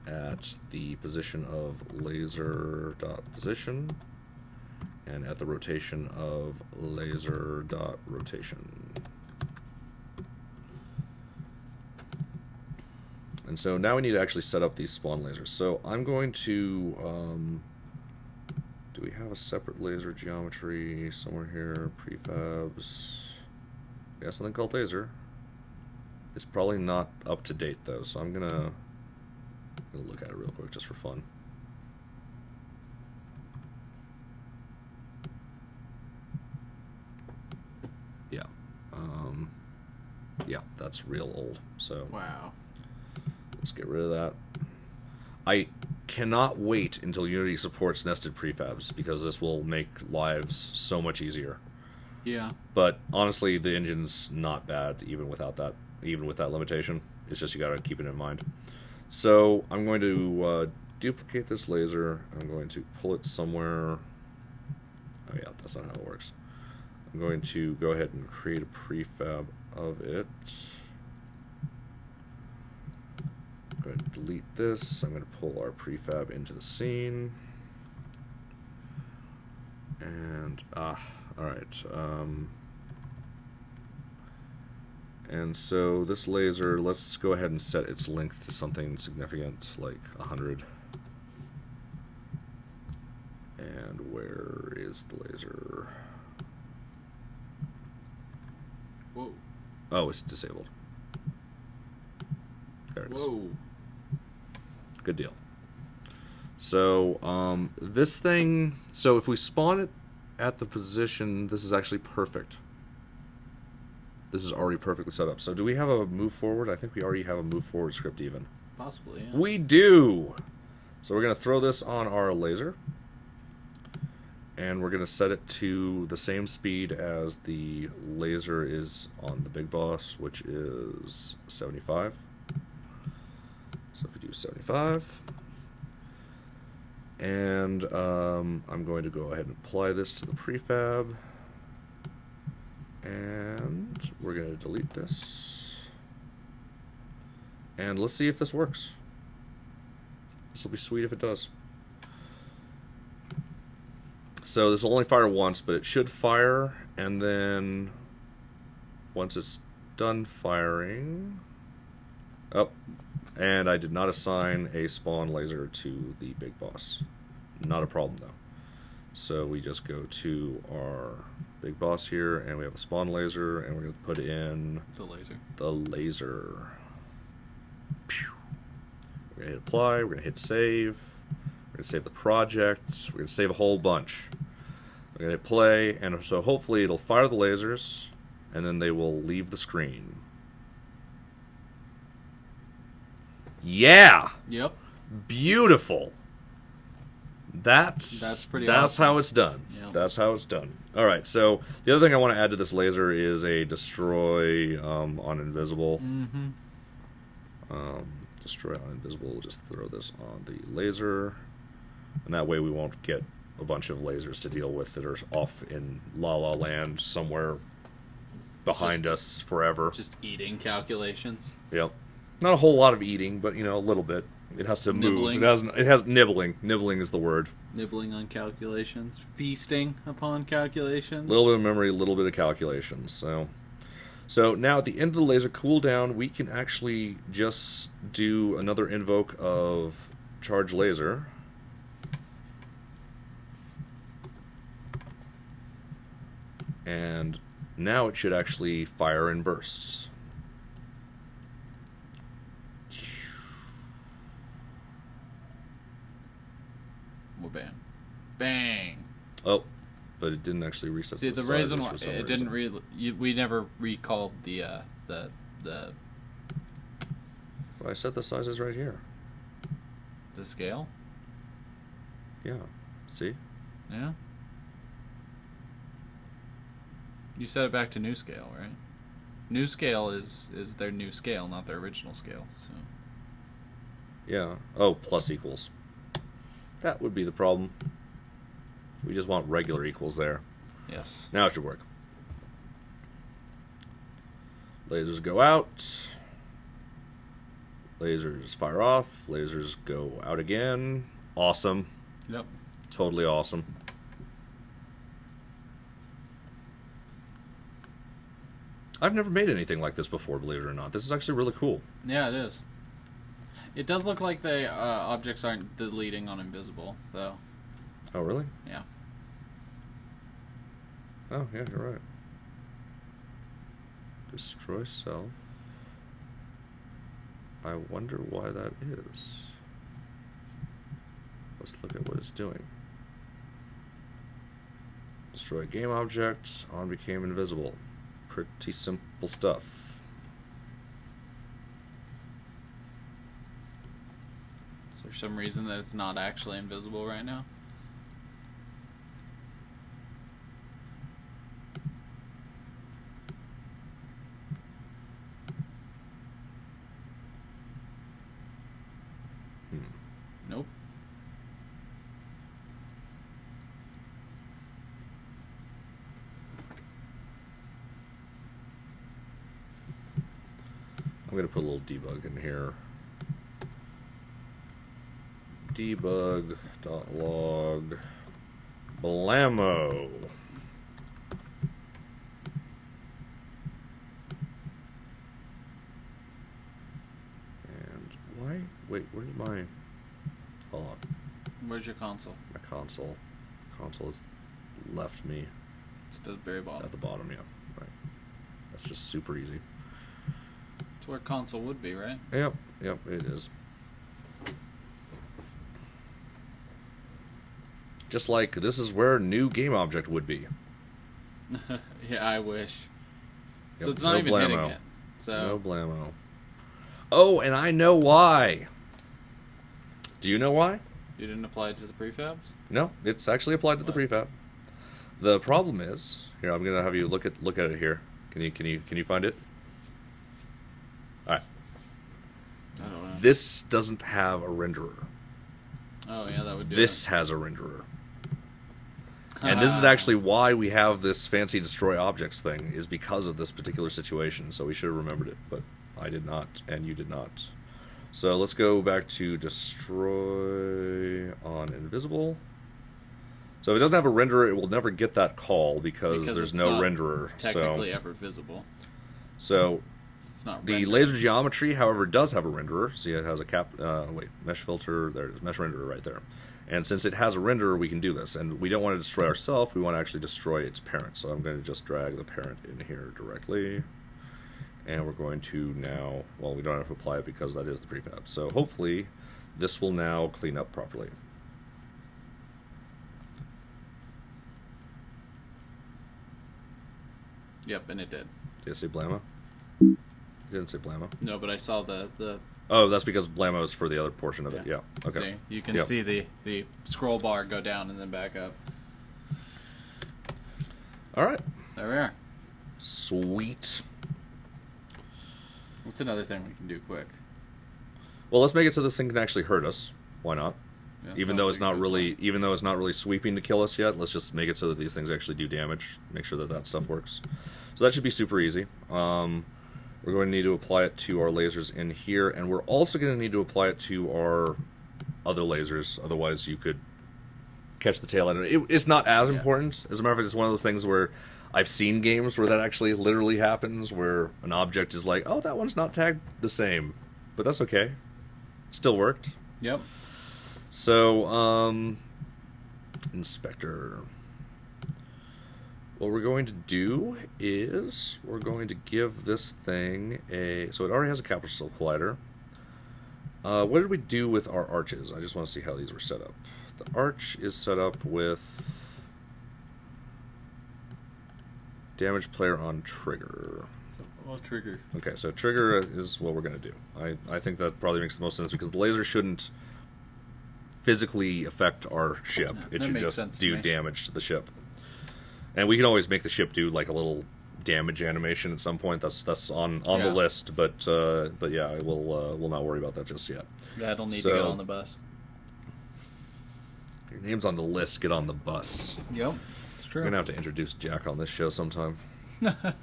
Speaker 1: at the position of laser dot position and at the rotation of laser dot rotation. And so now we need to actually set up these spawn lasers. So I'm going to do we have a separate laser geometry somewhere here? Prefabs. We have something called laser. It's probably not up to date though, so I'm gonna look at it real quick just for fun. Yeah. Yeah, that's real old. So
Speaker 2: Wow.
Speaker 1: let's get rid of that. I cannot wait until Unity supports nested prefabs because this will make lives so much easier.
Speaker 2: Yeah.
Speaker 1: But honestly, the engine's not bad even without that. Even with that limitation, it's just you gotta keep it in mind. So I'm going to duplicate this laser. I'm going to pull it somewhere. Oh yeah, that's not how it works. I'm going to go ahead and create a prefab of it. I'm going to delete this. I'm going to pull our prefab into the scene. And all right. And so this laser, let's go ahead and set its length to something significant, like 100. And where is the laser?
Speaker 2: Whoa.
Speaker 1: Oh, it's disabled. There it is.
Speaker 2: Whoa.
Speaker 1: Good deal. So this thing, so if we spawn it at the position, this is actually perfect. This is already perfectly set up. So do we have a move forward? I think we already have a move forward script even.
Speaker 2: Possibly, yeah.
Speaker 1: We do! So we're going to throw this on our laser. And we're going to set it to the same speed as the laser is on the big boss, which is 75. So if we do 75. And I'm going to go ahead and apply this to the prefab. And we're going to delete this. And let's see if this works. This will be sweet if it does. So this will only fire once, but it should fire, and then once it's done firing... Oh, and I did not assign a spawn laser to the big boss. Not a problem, though. So we just go to our big boss here, and we have a spawn laser, and we're going to put in...
Speaker 2: The laser.
Speaker 1: The laser. Pew. We're going to hit apply, we're going to hit save, we're going to save the project, we're going to save a whole bunch. We're going to hit play, and so hopefully it'll fire the lasers, and then they will leave the screen. Yeah!
Speaker 2: Yep.
Speaker 1: Beautiful! That's
Speaker 2: pretty
Speaker 1: That's
Speaker 2: awesome.
Speaker 1: how it's done.
Speaker 2: Yep.
Speaker 1: That's how it's done. Alright, so the other thing I want to add to this laser is a destroy on invisible.
Speaker 2: Mm-hmm.
Speaker 1: Destroy on invisible. We'll just throw this on the laser, and that way we won't get a bunch of lasers to deal with that are off in La La Land somewhere behind us forever.
Speaker 2: Just eating calculations.
Speaker 1: Yep. Not a whole lot of eating, but, you know, a little bit. It has to
Speaker 2: Nibbling.
Speaker 1: move. It has nibbling. Nibbling is the word.
Speaker 2: Nibbling on calculations. Feasting upon calculations.
Speaker 1: A little bit of memory, a little bit of calculations. So now at the end of the laser cooldown, we can actually just do another invoke of charge laser. And now it should actually fire in bursts.
Speaker 2: Well, bam. Bang.
Speaker 1: Oh, but it didn't actually reset.
Speaker 2: See, the
Speaker 1: sizes
Speaker 2: reason why
Speaker 1: for some
Speaker 2: it
Speaker 1: reason.
Speaker 2: didn't we never recalled the
Speaker 1: Well, I set the sizes right here.
Speaker 2: scale.
Speaker 1: Yeah. See?
Speaker 2: Yeah. You set it back to new scale, right? New scale is their new scale, not their original scale. So.
Speaker 1: Yeah. Oh, plus equals. That would be the problem. We just want regular equals there.
Speaker 2: Yes.
Speaker 1: Now it should work. Lasers go out. Lasers fire off. Lasers go out again. Awesome.
Speaker 2: Yep.
Speaker 1: Totally awesome. I've never made anything like this before, believe it or not. This is actually really cool.
Speaker 2: Yeah, it is. It does look like the objects aren't deleting on invisible, though.
Speaker 1: Oh, really?
Speaker 2: Yeah.
Speaker 1: Oh, yeah, you're right. Destroy self. I wonder why that is. Let's look at what it's doing. Destroy game object. On became invisible. Pretty simple stuff.
Speaker 2: Is there some reason that it's not actually invisible right now? Nope.
Speaker 1: I'm going to put a little debug in here. Debug.log blammo. And why? Wait, where's my... Hold on.
Speaker 2: Where's your console?
Speaker 1: My console. Console has left me
Speaker 2: It's at the very bottom.
Speaker 1: at the bottom, yeah. Right. That's just super easy.
Speaker 2: It's where console would be, right?
Speaker 1: Yep, it is. Just like this is where new game object would be.
Speaker 2: Yeah, I wish. So
Speaker 1: Yep,
Speaker 2: it's not
Speaker 1: no
Speaker 2: even hitting
Speaker 1: blammo.
Speaker 2: it. So
Speaker 1: No blammo. Oh, and I know why. Do you know why?
Speaker 2: you didn't apply it to the prefabs?
Speaker 1: No, it's actually applied to the
Speaker 2: What?
Speaker 1: prefab. The problem is, here I'm gonna have you look at it here. Can you find it? All right.
Speaker 2: I don't know.
Speaker 1: This doesn't have a renderer.
Speaker 2: Oh yeah, that would do
Speaker 1: This has a renderer. And this is actually why we have this fancy destroy objects thing, is because of this particular situation. So we should have remembered it, but I did not, and you did not. So let's go back to destroy on invisible. So if it doesn't have a renderer, it will never get that call because there's
Speaker 2: it's
Speaker 1: no
Speaker 2: not
Speaker 1: renderer.
Speaker 2: technically ever visible.
Speaker 1: So
Speaker 2: It's not
Speaker 1: the
Speaker 2: rendered.
Speaker 1: laser geometry, however, does have a renderer. See, it has a mesh filter. There it is, mesh renderer right there. And since it has a renderer, we can do this. And we don't want to destroy ourselves. We want to actually destroy its parent. So I'm going to just drag the parent in here directly. And we're going to now, well, we don't have to apply it because that is the prefab. So hopefully this will now clean up properly.
Speaker 2: Yep, and it did.
Speaker 1: Did it say blammo? It didn't say blammo.
Speaker 2: No, but I saw the
Speaker 1: Oh, that's because blammo is for the other portion of it. Yeah. Okay.
Speaker 2: See, you can
Speaker 1: Yep.
Speaker 2: see the scroll bar go down and then back up.
Speaker 1: All right.
Speaker 2: There we are.
Speaker 1: Sweet.
Speaker 2: What's another thing we can do quick?
Speaker 1: Well, let's make it so this thing can actually hurt us. Why not?
Speaker 2: Yeah, that
Speaker 1: Even
Speaker 2: sounds
Speaker 1: though it's
Speaker 2: like a
Speaker 1: not
Speaker 2: good
Speaker 1: really,
Speaker 2: plan.
Speaker 1: even though it's not really sweeping to kill us yet, let's just make it so that these things actually do damage. Make sure that that stuff works. So that should be super easy. We're going to need to apply it to our lasers in here, and we're also going to need to apply it to our other lasers. Otherwise, you could catch the tail end of it. It's not as important. As a matter of fact, it's one of those things where I've seen games where that actually literally happens, where an object is like, oh, that one's not tagged the same. But that's okay. Still worked.
Speaker 2: Yep.
Speaker 1: So, inspector. What we're going to do is we're going to give this thing a... So it already has a capital collider. What did we do with our arches? I just want to see how these were set up. The arch is set up with damage player on trigger.
Speaker 2: Well, trigger.
Speaker 1: Okay, so trigger is what we're going to do. I think that probably makes the most sense because the laser shouldn't physically affect our ship.
Speaker 2: Yeah,
Speaker 1: It
Speaker 2: that
Speaker 1: should
Speaker 2: makes
Speaker 1: just
Speaker 2: sense to
Speaker 1: do
Speaker 2: me.
Speaker 1: damage to the ship. And we can always make the ship do like a little damage animation at some point. That's on the
Speaker 2: Yeah.
Speaker 1: list, but yeah, we'll not worry about that just yet.
Speaker 2: That'll need
Speaker 1: So-
Speaker 2: to get on the bus.
Speaker 1: Your name's on the list. Get on the bus.
Speaker 2: Yep, it's true.
Speaker 1: We're gonna have to introduce Jack on this show sometime. That'd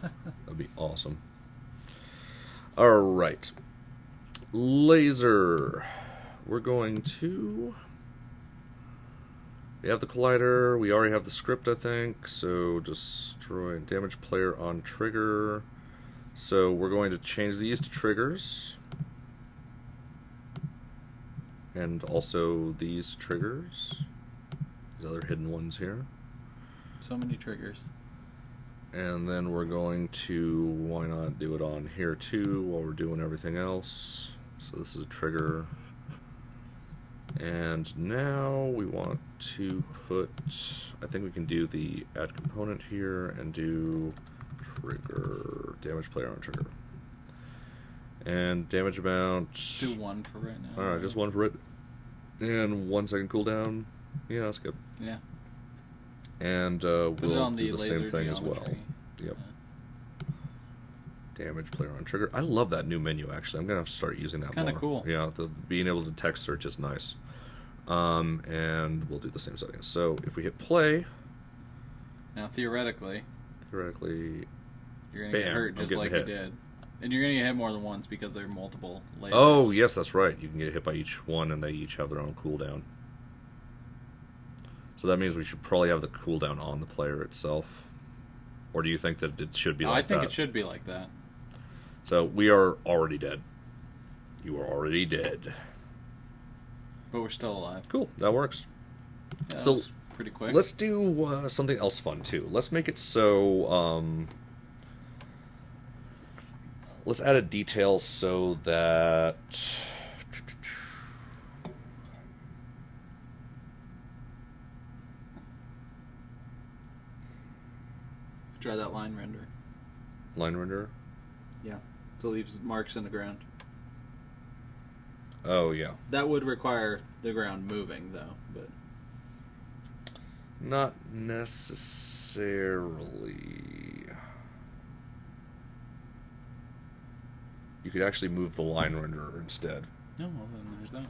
Speaker 1: be awesome. All right, laser. We're going to. We have the collider. We already have the script, I think. So destroy damage player on trigger. So we're going to change these to triggers. And also these triggers. These other hidden ones here.
Speaker 2: So many triggers.
Speaker 1: And then we're going to, why not do it on here too while we're doing everything else. So this is a trigger. And now we want to put, I think we can do the add component here and do trigger, damage player on trigger. And damage amount.
Speaker 2: Do 1 for right now.
Speaker 1: Alright, just 1 for it. And 1 second cooldown. Yeah, that's good.
Speaker 2: Yeah.
Speaker 1: And we'll do the same thing as well. Yep. Yeah. Damage player on trigger. I love that new menu, actually. I'm going to have to start using that more.
Speaker 2: It's kind of cool.
Speaker 1: Yeah, being able to text search is nice. And we'll do the same settings. So if we hit play...
Speaker 2: Now, theoretically...
Speaker 1: You're
Speaker 2: going to get hurt just like you did. And you're going to get hit more than once because there are multiple layers.
Speaker 1: Oh, yes, that's right. You can get hit by each one, and they each have their own cooldown. So that means we should probably have the cooldown on the player itself. Or do you think that it should be like that?
Speaker 2: I think it should be like that.
Speaker 1: So we are already dead. You are already dead.
Speaker 2: But we're still alive.
Speaker 1: Cool, that works.
Speaker 2: Yeah,
Speaker 1: so
Speaker 2: that was pretty quick.
Speaker 1: Let's do something else fun too. Let's make it so... let's add a detail so that...
Speaker 2: Try that line render.
Speaker 1: Line render?
Speaker 2: Yeah. To leave marks in the ground.
Speaker 1: Oh, yeah.
Speaker 2: That would require the ground moving, though, but...
Speaker 1: Not necessarily. You could actually move the line renderer instead.
Speaker 2: Oh, well, then there's that.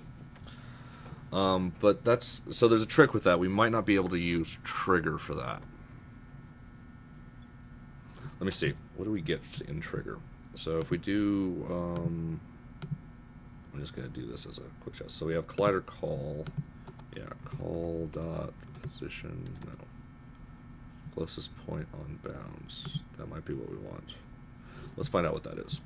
Speaker 1: But that's... So there's a trick with that. We might not be able to use trigger for that. Let me see. What do we get in trigger? So if we do... I'm just going to do this as a quick test. So we have collider call. Yeah, call dot position. No. Closest point on bounds. That might be what we want. Let's find out what that is.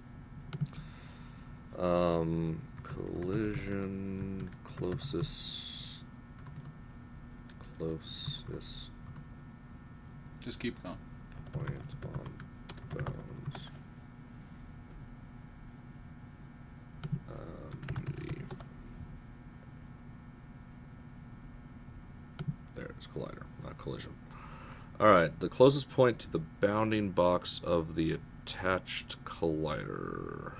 Speaker 1: Collision closest.
Speaker 2: Just keep going.
Speaker 1: Point on bounds. Unity. There, it's collider, not collision. Alright, the closest point to the bounding box of the attached collider.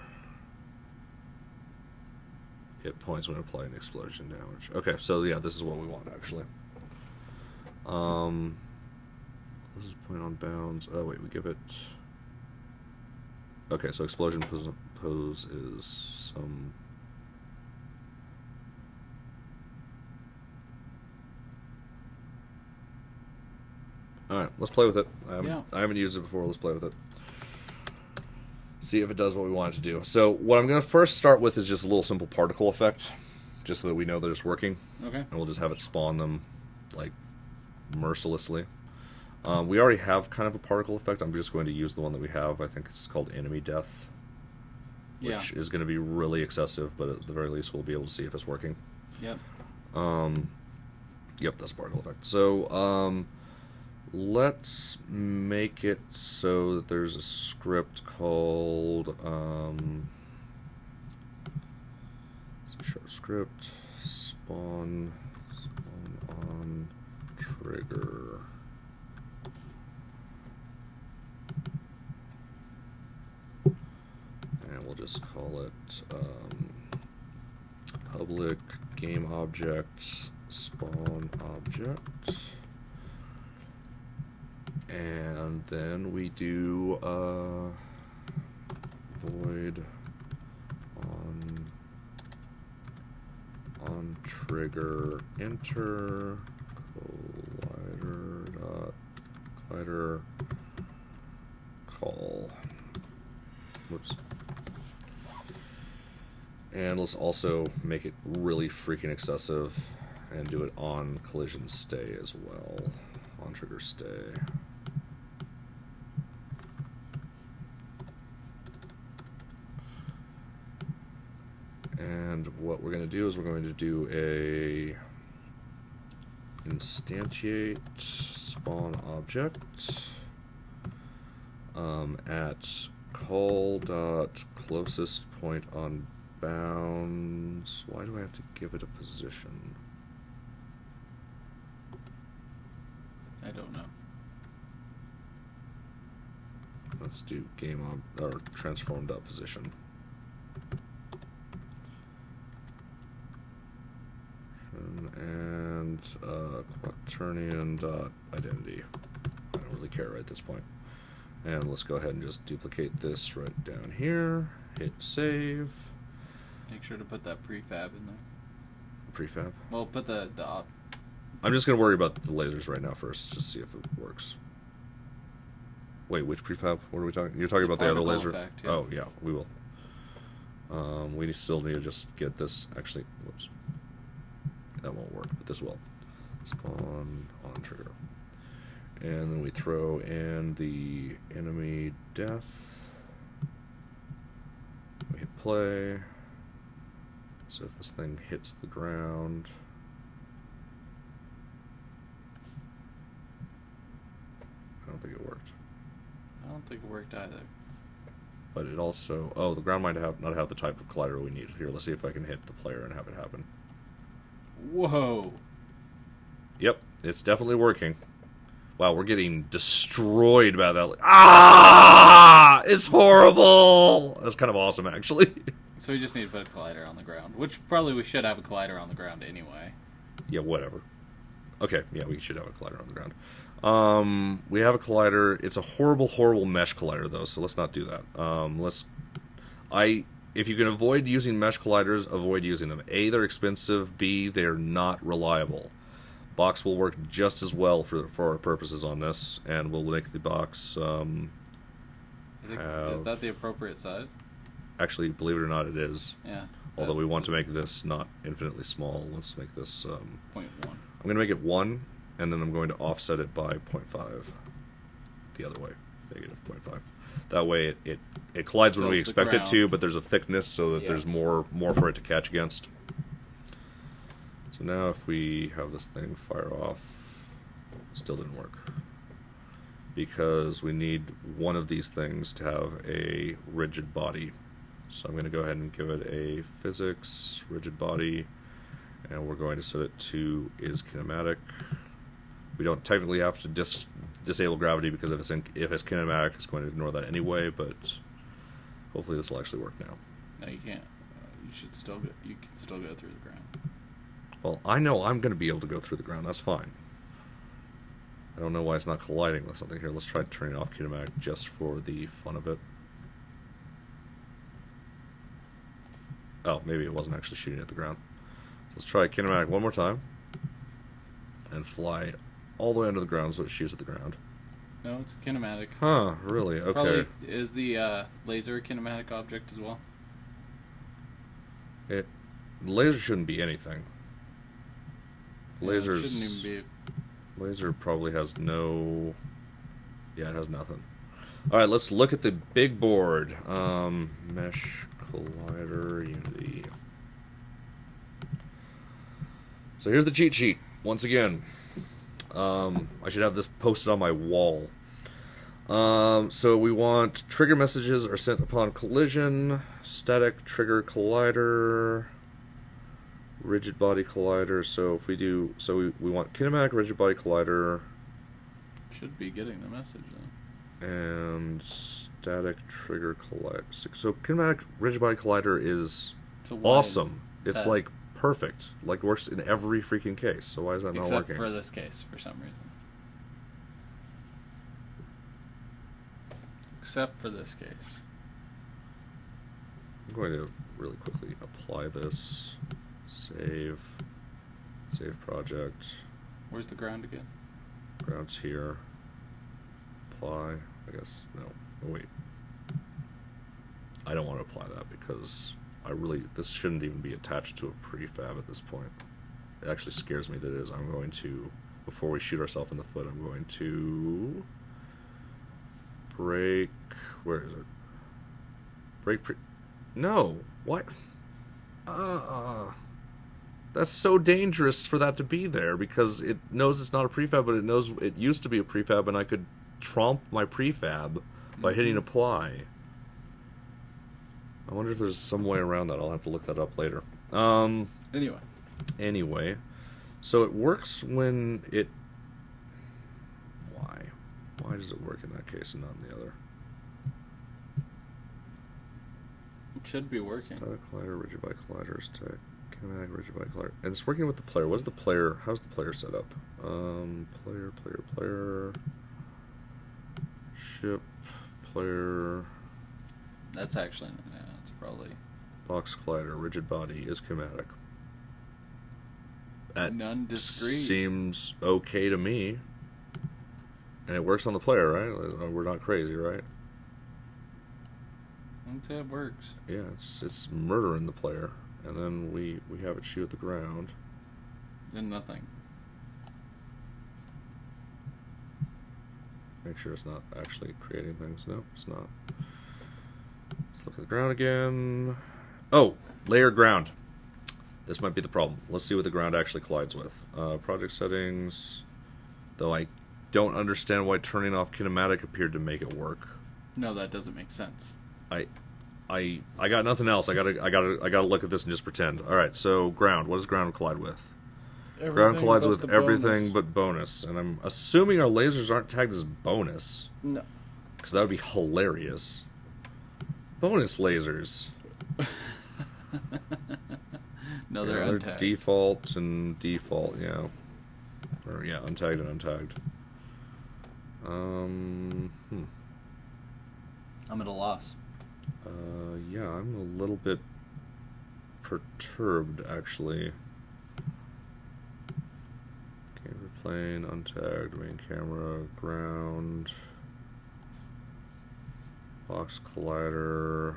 Speaker 1: Hit points when applying explosion damage. Okay, so yeah, this is what we want actually. Closest point on bounds. Oh wait, we give it. Okay, so explosion pose is some. Alright, let's play with it. I haven't used it before, let's play with it. See if it does what we want it to do. So what I'm going to first start with is just a little simple particle effect, just so that we know that it's working.
Speaker 2: Okay.
Speaker 1: And we'll just have it spawn them, like, mercilessly. We already have kind of a particle effect. I'm just going to use the one that we have. I think it's called enemy death, which is going to be really excessive, but at the very least we'll be able to see if it's working.
Speaker 2: Yep.
Speaker 1: Yep, that's a particle effect. So, let's make it so that there's a script called script spawn on trigger. And we'll just call it public game object spawn object. And then we do void on trigger enter collider call. Whoops. And let's also make it really freaking excessive and do it on collision stay as well. On trigger stay. And what we're going to do is we're going to do a instantiate spawn object, at call dot closest point on bounds. Why do I have to give it a position?
Speaker 2: I don't know.
Speaker 1: Let's do game on or transform dot position. And quaternion dot identity. I don't really care at this point. And let's go ahead and just duplicate this right down here. Hit save.
Speaker 2: Make sure to put that prefab in there.
Speaker 1: Prefab.
Speaker 2: Well, put the op.
Speaker 1: I'm just gonna worry about the lasers right now first, just see if it works. Wait, which prefab? What are we talking? You're talking about the other laser?
Speaker 2: Effect, yeah.
Speaker 1: Oh yeah, we will. We still need to just get this. Actually, whoops. That won't work, but this will. Spawn on trigger. And then we throw in the enemy death. We hit play. So if this thing hits the ground. I don't think it worked.
Speaker 2: I don't think it worked either.
Speaker 1: But it also... Oh, the ground might not have the type of collider we need. Here, let's see if I can hit the player and have it happen.
Speaker 2: Whoa.
Speaker 1: Yep, it's definitely working. Wow, we're getting destroyed by that. Ah! It's horrible! That's kind of awesome, actually.
Speaker 2: So we just need to put a collider on the ground, which probably we should have a collider on the ground anyway.
Speaker 1: Yeah, whatever. Okay, yeah, we should have a collider on the ground. We have a collider. It's a horrible, horrible mesh collider, though, so let's not do that. If you can avoid using mesh colliders, avoid using them. A, they're expensive. B, they're not reliable. Box will work just as well for our purposes on this, and we'll make the box.
Speaker 2: Is that the appropriate size?
Speaker 1: Actually, believe it or not, it is.
Speaker 2: Yeah.
Speaker 1: Although we want to make this not infinitely small, let's make this
Speaker 2: 0.1.
Speaker 1: I'm going to make it 1, and then I'm going to offset it by 0.5. The other way, negative 0.5. That way it collides
Speaker 2: Still
Speaker 1: when we expect it
Speaker 2: ground.
Speaker 1: to, but there's a thickness so that
Speaker 2: Yeah.
Speaker 1: there's more for it to catch against. So now if we have this thing fire off, still didn't work. Because we need one of these things to have a rigid body. So I'm going to go ahead and give it a physics, rigid body, and we're going to set it to is kinematic. We don't technically have to disable gravity because if it's kinematic, it's going to ignore that anyway, but hopefully this will actually work now.
Speaker 2: No, you can't. You can still go through the ground.
Speaker 1: Well, I know I'm going to be able to go through the ground. That's fine. I don't know why it's not colliding with something here. Let's try turning off kinematic just for the fun of it. Oh, maybe it wasn't actually shooting at the ground. So let's try kinematic one more time. And fly all the way under the ground so it shoots at the ground.
Speaker 2: No, it's kinematic.
Speaker 1: Huh, really? Okay.
Speaker 2: Probably is the laser a kinematic object as well?
Speaker 1: The laser shouldn't be anything. Lasers...
Speaker 2: It shouldn't even be...
Speaker 1: Laser probably has no... Yeah, it has nothing. Alright, let's look at the big board. Mesh Collider Unity. So here's the cheat sheet, once again. I should have this posted on my wall. So we want trigger messages are sent upon collision, static trigger collider, rigid body collider. So if we do, we want kinematic rigid body collider.
Speaker 2: Should be getting the message then.
Speaker 1: And static trigger collider. So kinematic rigid body collider is
Speaker 2: So why
Speaker 1: awesome.
Speaker 2: is
Speaker 1: It's
Speaker 2: that-
Speaker 1: like perfect. Like works in every freaking case. So why is that not
Speaker 2: Except
Speaker 1: working?
Speaker 2: for this case, for some reason. Except for this case.
Speaker 1: I'm going to really quickly apply this. Save project.
Speaker 2: Where's the ground again?
Speaker 1: Ground's here. Apply. I guess no. Oh wait. I don't want to apply that because this shouldn't even be attached to a prefab at this point. It actually scares me that it is. I'm going to, before we shoot ourselves in the foot, I'm going to break. Where is it? No. What? That's so dangerous for that to be there because it knows it's not a prefab, but it knows it used to be a prefab, and I could tromp my prefab by hitting apply. I wonder if there's some way around that. I'll have to look that up later. Anyway, so it works when it... Why? Why does it work in that case and not in the other?
Speaker 2: It should be working.
Speaker 1: Static collider, rigid by collider, static, kinematic, rigid by collider. And it's working with the player. What's the player? How's the player set up? Player. Ship, player.
Speaker 2: That's actually, yeah, that's probably...
Speaker 1: Box collider, rigid body, is kinematic. That
Speaker 2: non-discrete.
Speaker 1: seems okay to me. And it works on the player, right? We're not crazy, right?
Speaker 2: I'd say it works.
Speaker 1: Yeah, it's murdering the player. And then we have it shoot at the ground.
Speaker 2: And nothing.
Speaker 1: Make sure it's not actually creating things. No, it's not. Let's look at the ground again. Oh, layer ground. This might be the problem. Let's see what the ground actually collides with. Project settings. Though I don't understand why turning off kinematic appeared to make it work.
Speaker 2: No, that doesn't make sense.
Speaker 1: I got nothing else. I gotta look at this and just pretend. All right. So ground. What does ground collide with?
Speaker 2: Everything
Speaker 1: ground collides with everything
Speaker 2: bonus.
Speaker 1: but bonus, and I'm assuming our lasers aren't tagged as bonus.
Speaker 2: No.
Speaker 1: Because that would be hilarious. Bonus lasers.
Speaker 2: No, they're untagged.
Speaker 1: Default and default, yeah. Or yeah, untagged and untagged.
Speaker 2: I'm at a loss.
Speaker 1: Yeah, I'm a little bit perturbed actually. Camera plane, untagged, main camera, ground, box collider.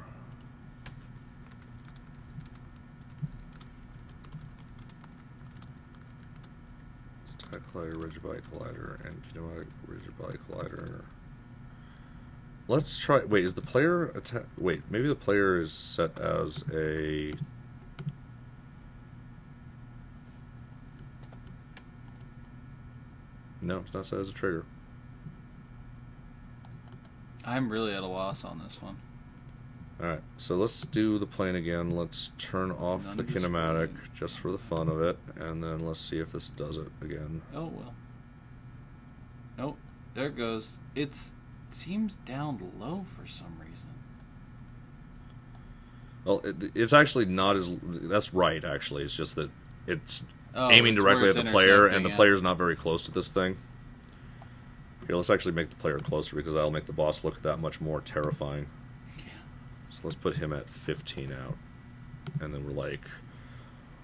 Speaker 1: Static collider, rigid body collider, and kinematic rigid body collider. Let's try. Wait, is the player wait, maybe the player is set as a. No, it's not set as a trigger.
Speaker 2: I'm really at a loss on this one.
Speaker 1: Alright, so let's do the plane again. Let's turn off the kinematic just for the fun of it, and then let's see if this does it again.
Speaker 2: Oh, well. Nope, there it goes. It seems down low for some reason.
Speaker 1: Well, it's actually not as... That's right, actually. It's just that it's aiming
Speaker 2: it's
Speaker 1: directly
Speaker 2: where
Speaker 1: at
Speaker 2: it's
Speaker 1: the player, and the
Speaker 2: intercepting,
Speaker 1: player's not very close to this thing. Here, let's actually make the player closer, because that'll make the boss look that much more terrifying. So let's put him at 15 out. And then we're like,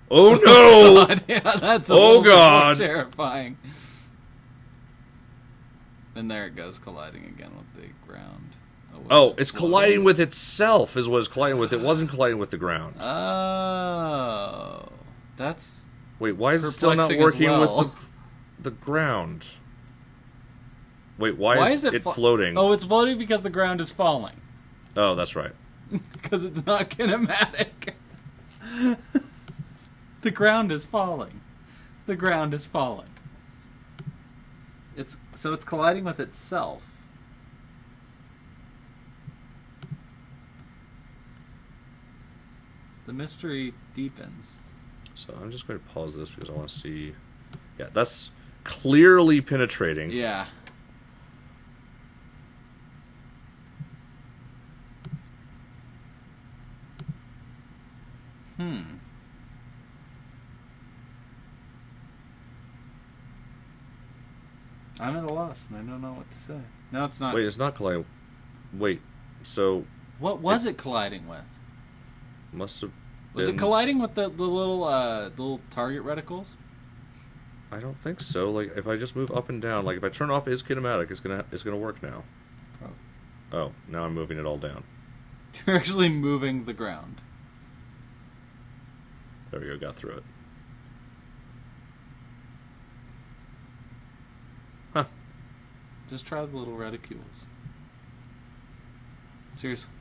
Speaker 1: oh no!
Speaker 2: God, yeah, that's a
Speaker 1: oh
Speaker 2: little bit
Speaker 1: god!
Speaker 2: more terrifying. And there it goes, colliding again with the ground.
Speaker 1: Oh, it's colliding with itself is what it's colliding with. It wasn't colliding with the ground.
Speaker 2: Oh. That's...
Speaker 1: Wait, why is it still not working with the ground? Wait, why is it floating?
Speaker 2: Oh, it's floating because the ground is falling.
Speaker 1: Oh, that's right.
Speaker 2: Because it's not kinematic. The ground is falling. The ground is falling. It's colliding with itself. The mystery deepens.
Speaker 1: So I'm just going to pause this because I want to see. Yeah, that's clearly penetrating.
Speaker 2: Yeah. I'm at a loss, and I don't know what to say. No, it's not.
Speaker 1: Wait, it's not colliding. Wait, so...
Speaker 2: What was it colliding with?
Speaker 1: Must have
Speaker 2: Was it colliding with the little target reticles?
Speaker 1: I don't think so. Like, if I just move up and down, like if I turn off his kinematic, it's gonna work now. Oh, now I'm moving it all down.
Speaker 2: You're actually moving the ground.
Speaker 1: There we go, got through it. Huh.
Speaker 2: Just try the little reticules. Seriously.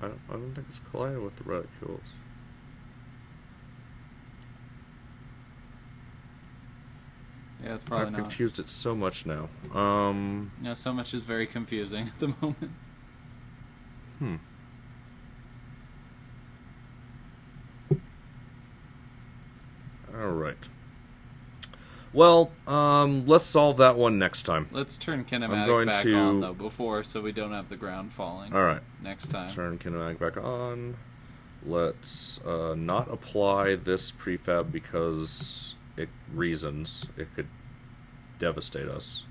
Speaker 1: I don't think it's colliding with the reticules.
Speaker 2: Yeah, it's probably
Speaker 1: I've
Speaker 2: not.
Speaker 1: confused it so much now.
Speaker 2: Yeah, so much is very confusing at the moment.
Speaker 1: All right. Well, let's solve that one next time.
Speaker 2: Let's turn
Speaker 1: I'm
Speaker 2: kinematic
Speaker 1: going
Speaker 2: back
Speaker 1: to-
Speaker 2: on, though, before, so we don't have the ground falling.
Speaker 1: All right.
Speaker 2: Next time.
Speaker 1: Let's turn kinematic back on. Let's not apply this prefab because reasons. It could devastate us.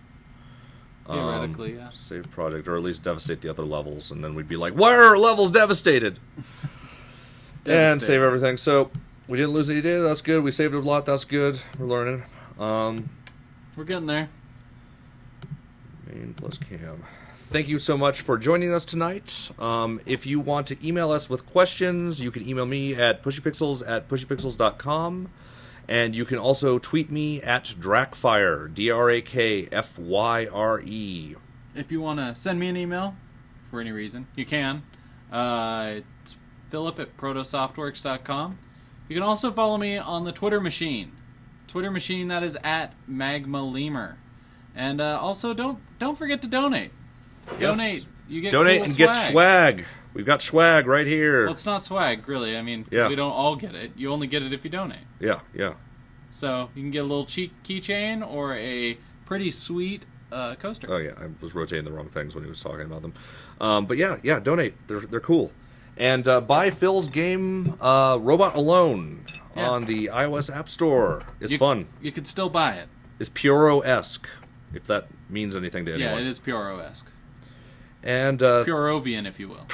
Speaker 2: Theoretically, yeah.
Speaker 1: Save project, or at least devastate the other levels, and then we'd be like, why are our levels devastated? And save everything. So we didn't lose any data. That's good. We saved a lot. That's good. We're learning.
Speaker 2: We're getting there.
Speaker 1: Main plus cam. Thank you so much for joining us tonight. If you want to email us with questions, you can email me at pushypixels@pushypixels.com. And you can also tweet me at Drakfire, DRAKFYRE.
Speaker 2: If you want to send me an email, for any reason, you can. It's philip@protosoftworks.com. You can also follow me on the Twitter machine. Twitter machine that is at MagmaLemur. And also, don't forget to donate.
Speaker 1: Yes.
Speaker 2: Donate. You get
Speaker 1: Donate
Speaker 2: cool
Speaker 1: and
Speaker 2: swag.
Speaker 1: get swag. We've got swag right here.
Speaker 2: Well, it's not swag, really. I mean, 'cause
Speaker 1: Yeah.
Speaker 2: we don't all get it. You only get it if you donate.
Speaker 1: Yeah.
Speaker 2: So you can get a little cheap keychain or a pretty sweet coaster.
Speaker 1: Oh, yeah. I was rotating the wrong things when he was talking about them. But yeah, donate. They're cool. And buy Phil's game Robot Alone on the iOS App Store. It's fun.
Speaker 2: You could still buy it.
Speaker 1: It's Puro-esque, if that means anything to anyone.
Speaker 2: Yeah, it is Puro-esque.
Speaker 1: And
Speaker 2: Purovian, if you will.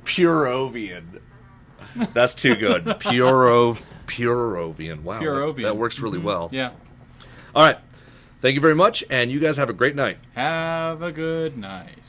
Speaker 1: Purovian. That's too good. Purovian. Wow.
Speaker 2: Purovian.
Speaker 1: That works really well.
Speaker 2: Yeah.
Speaker 1: All right. Thank you very much, and you guys have a great night.
Speaker 2: Have a good night.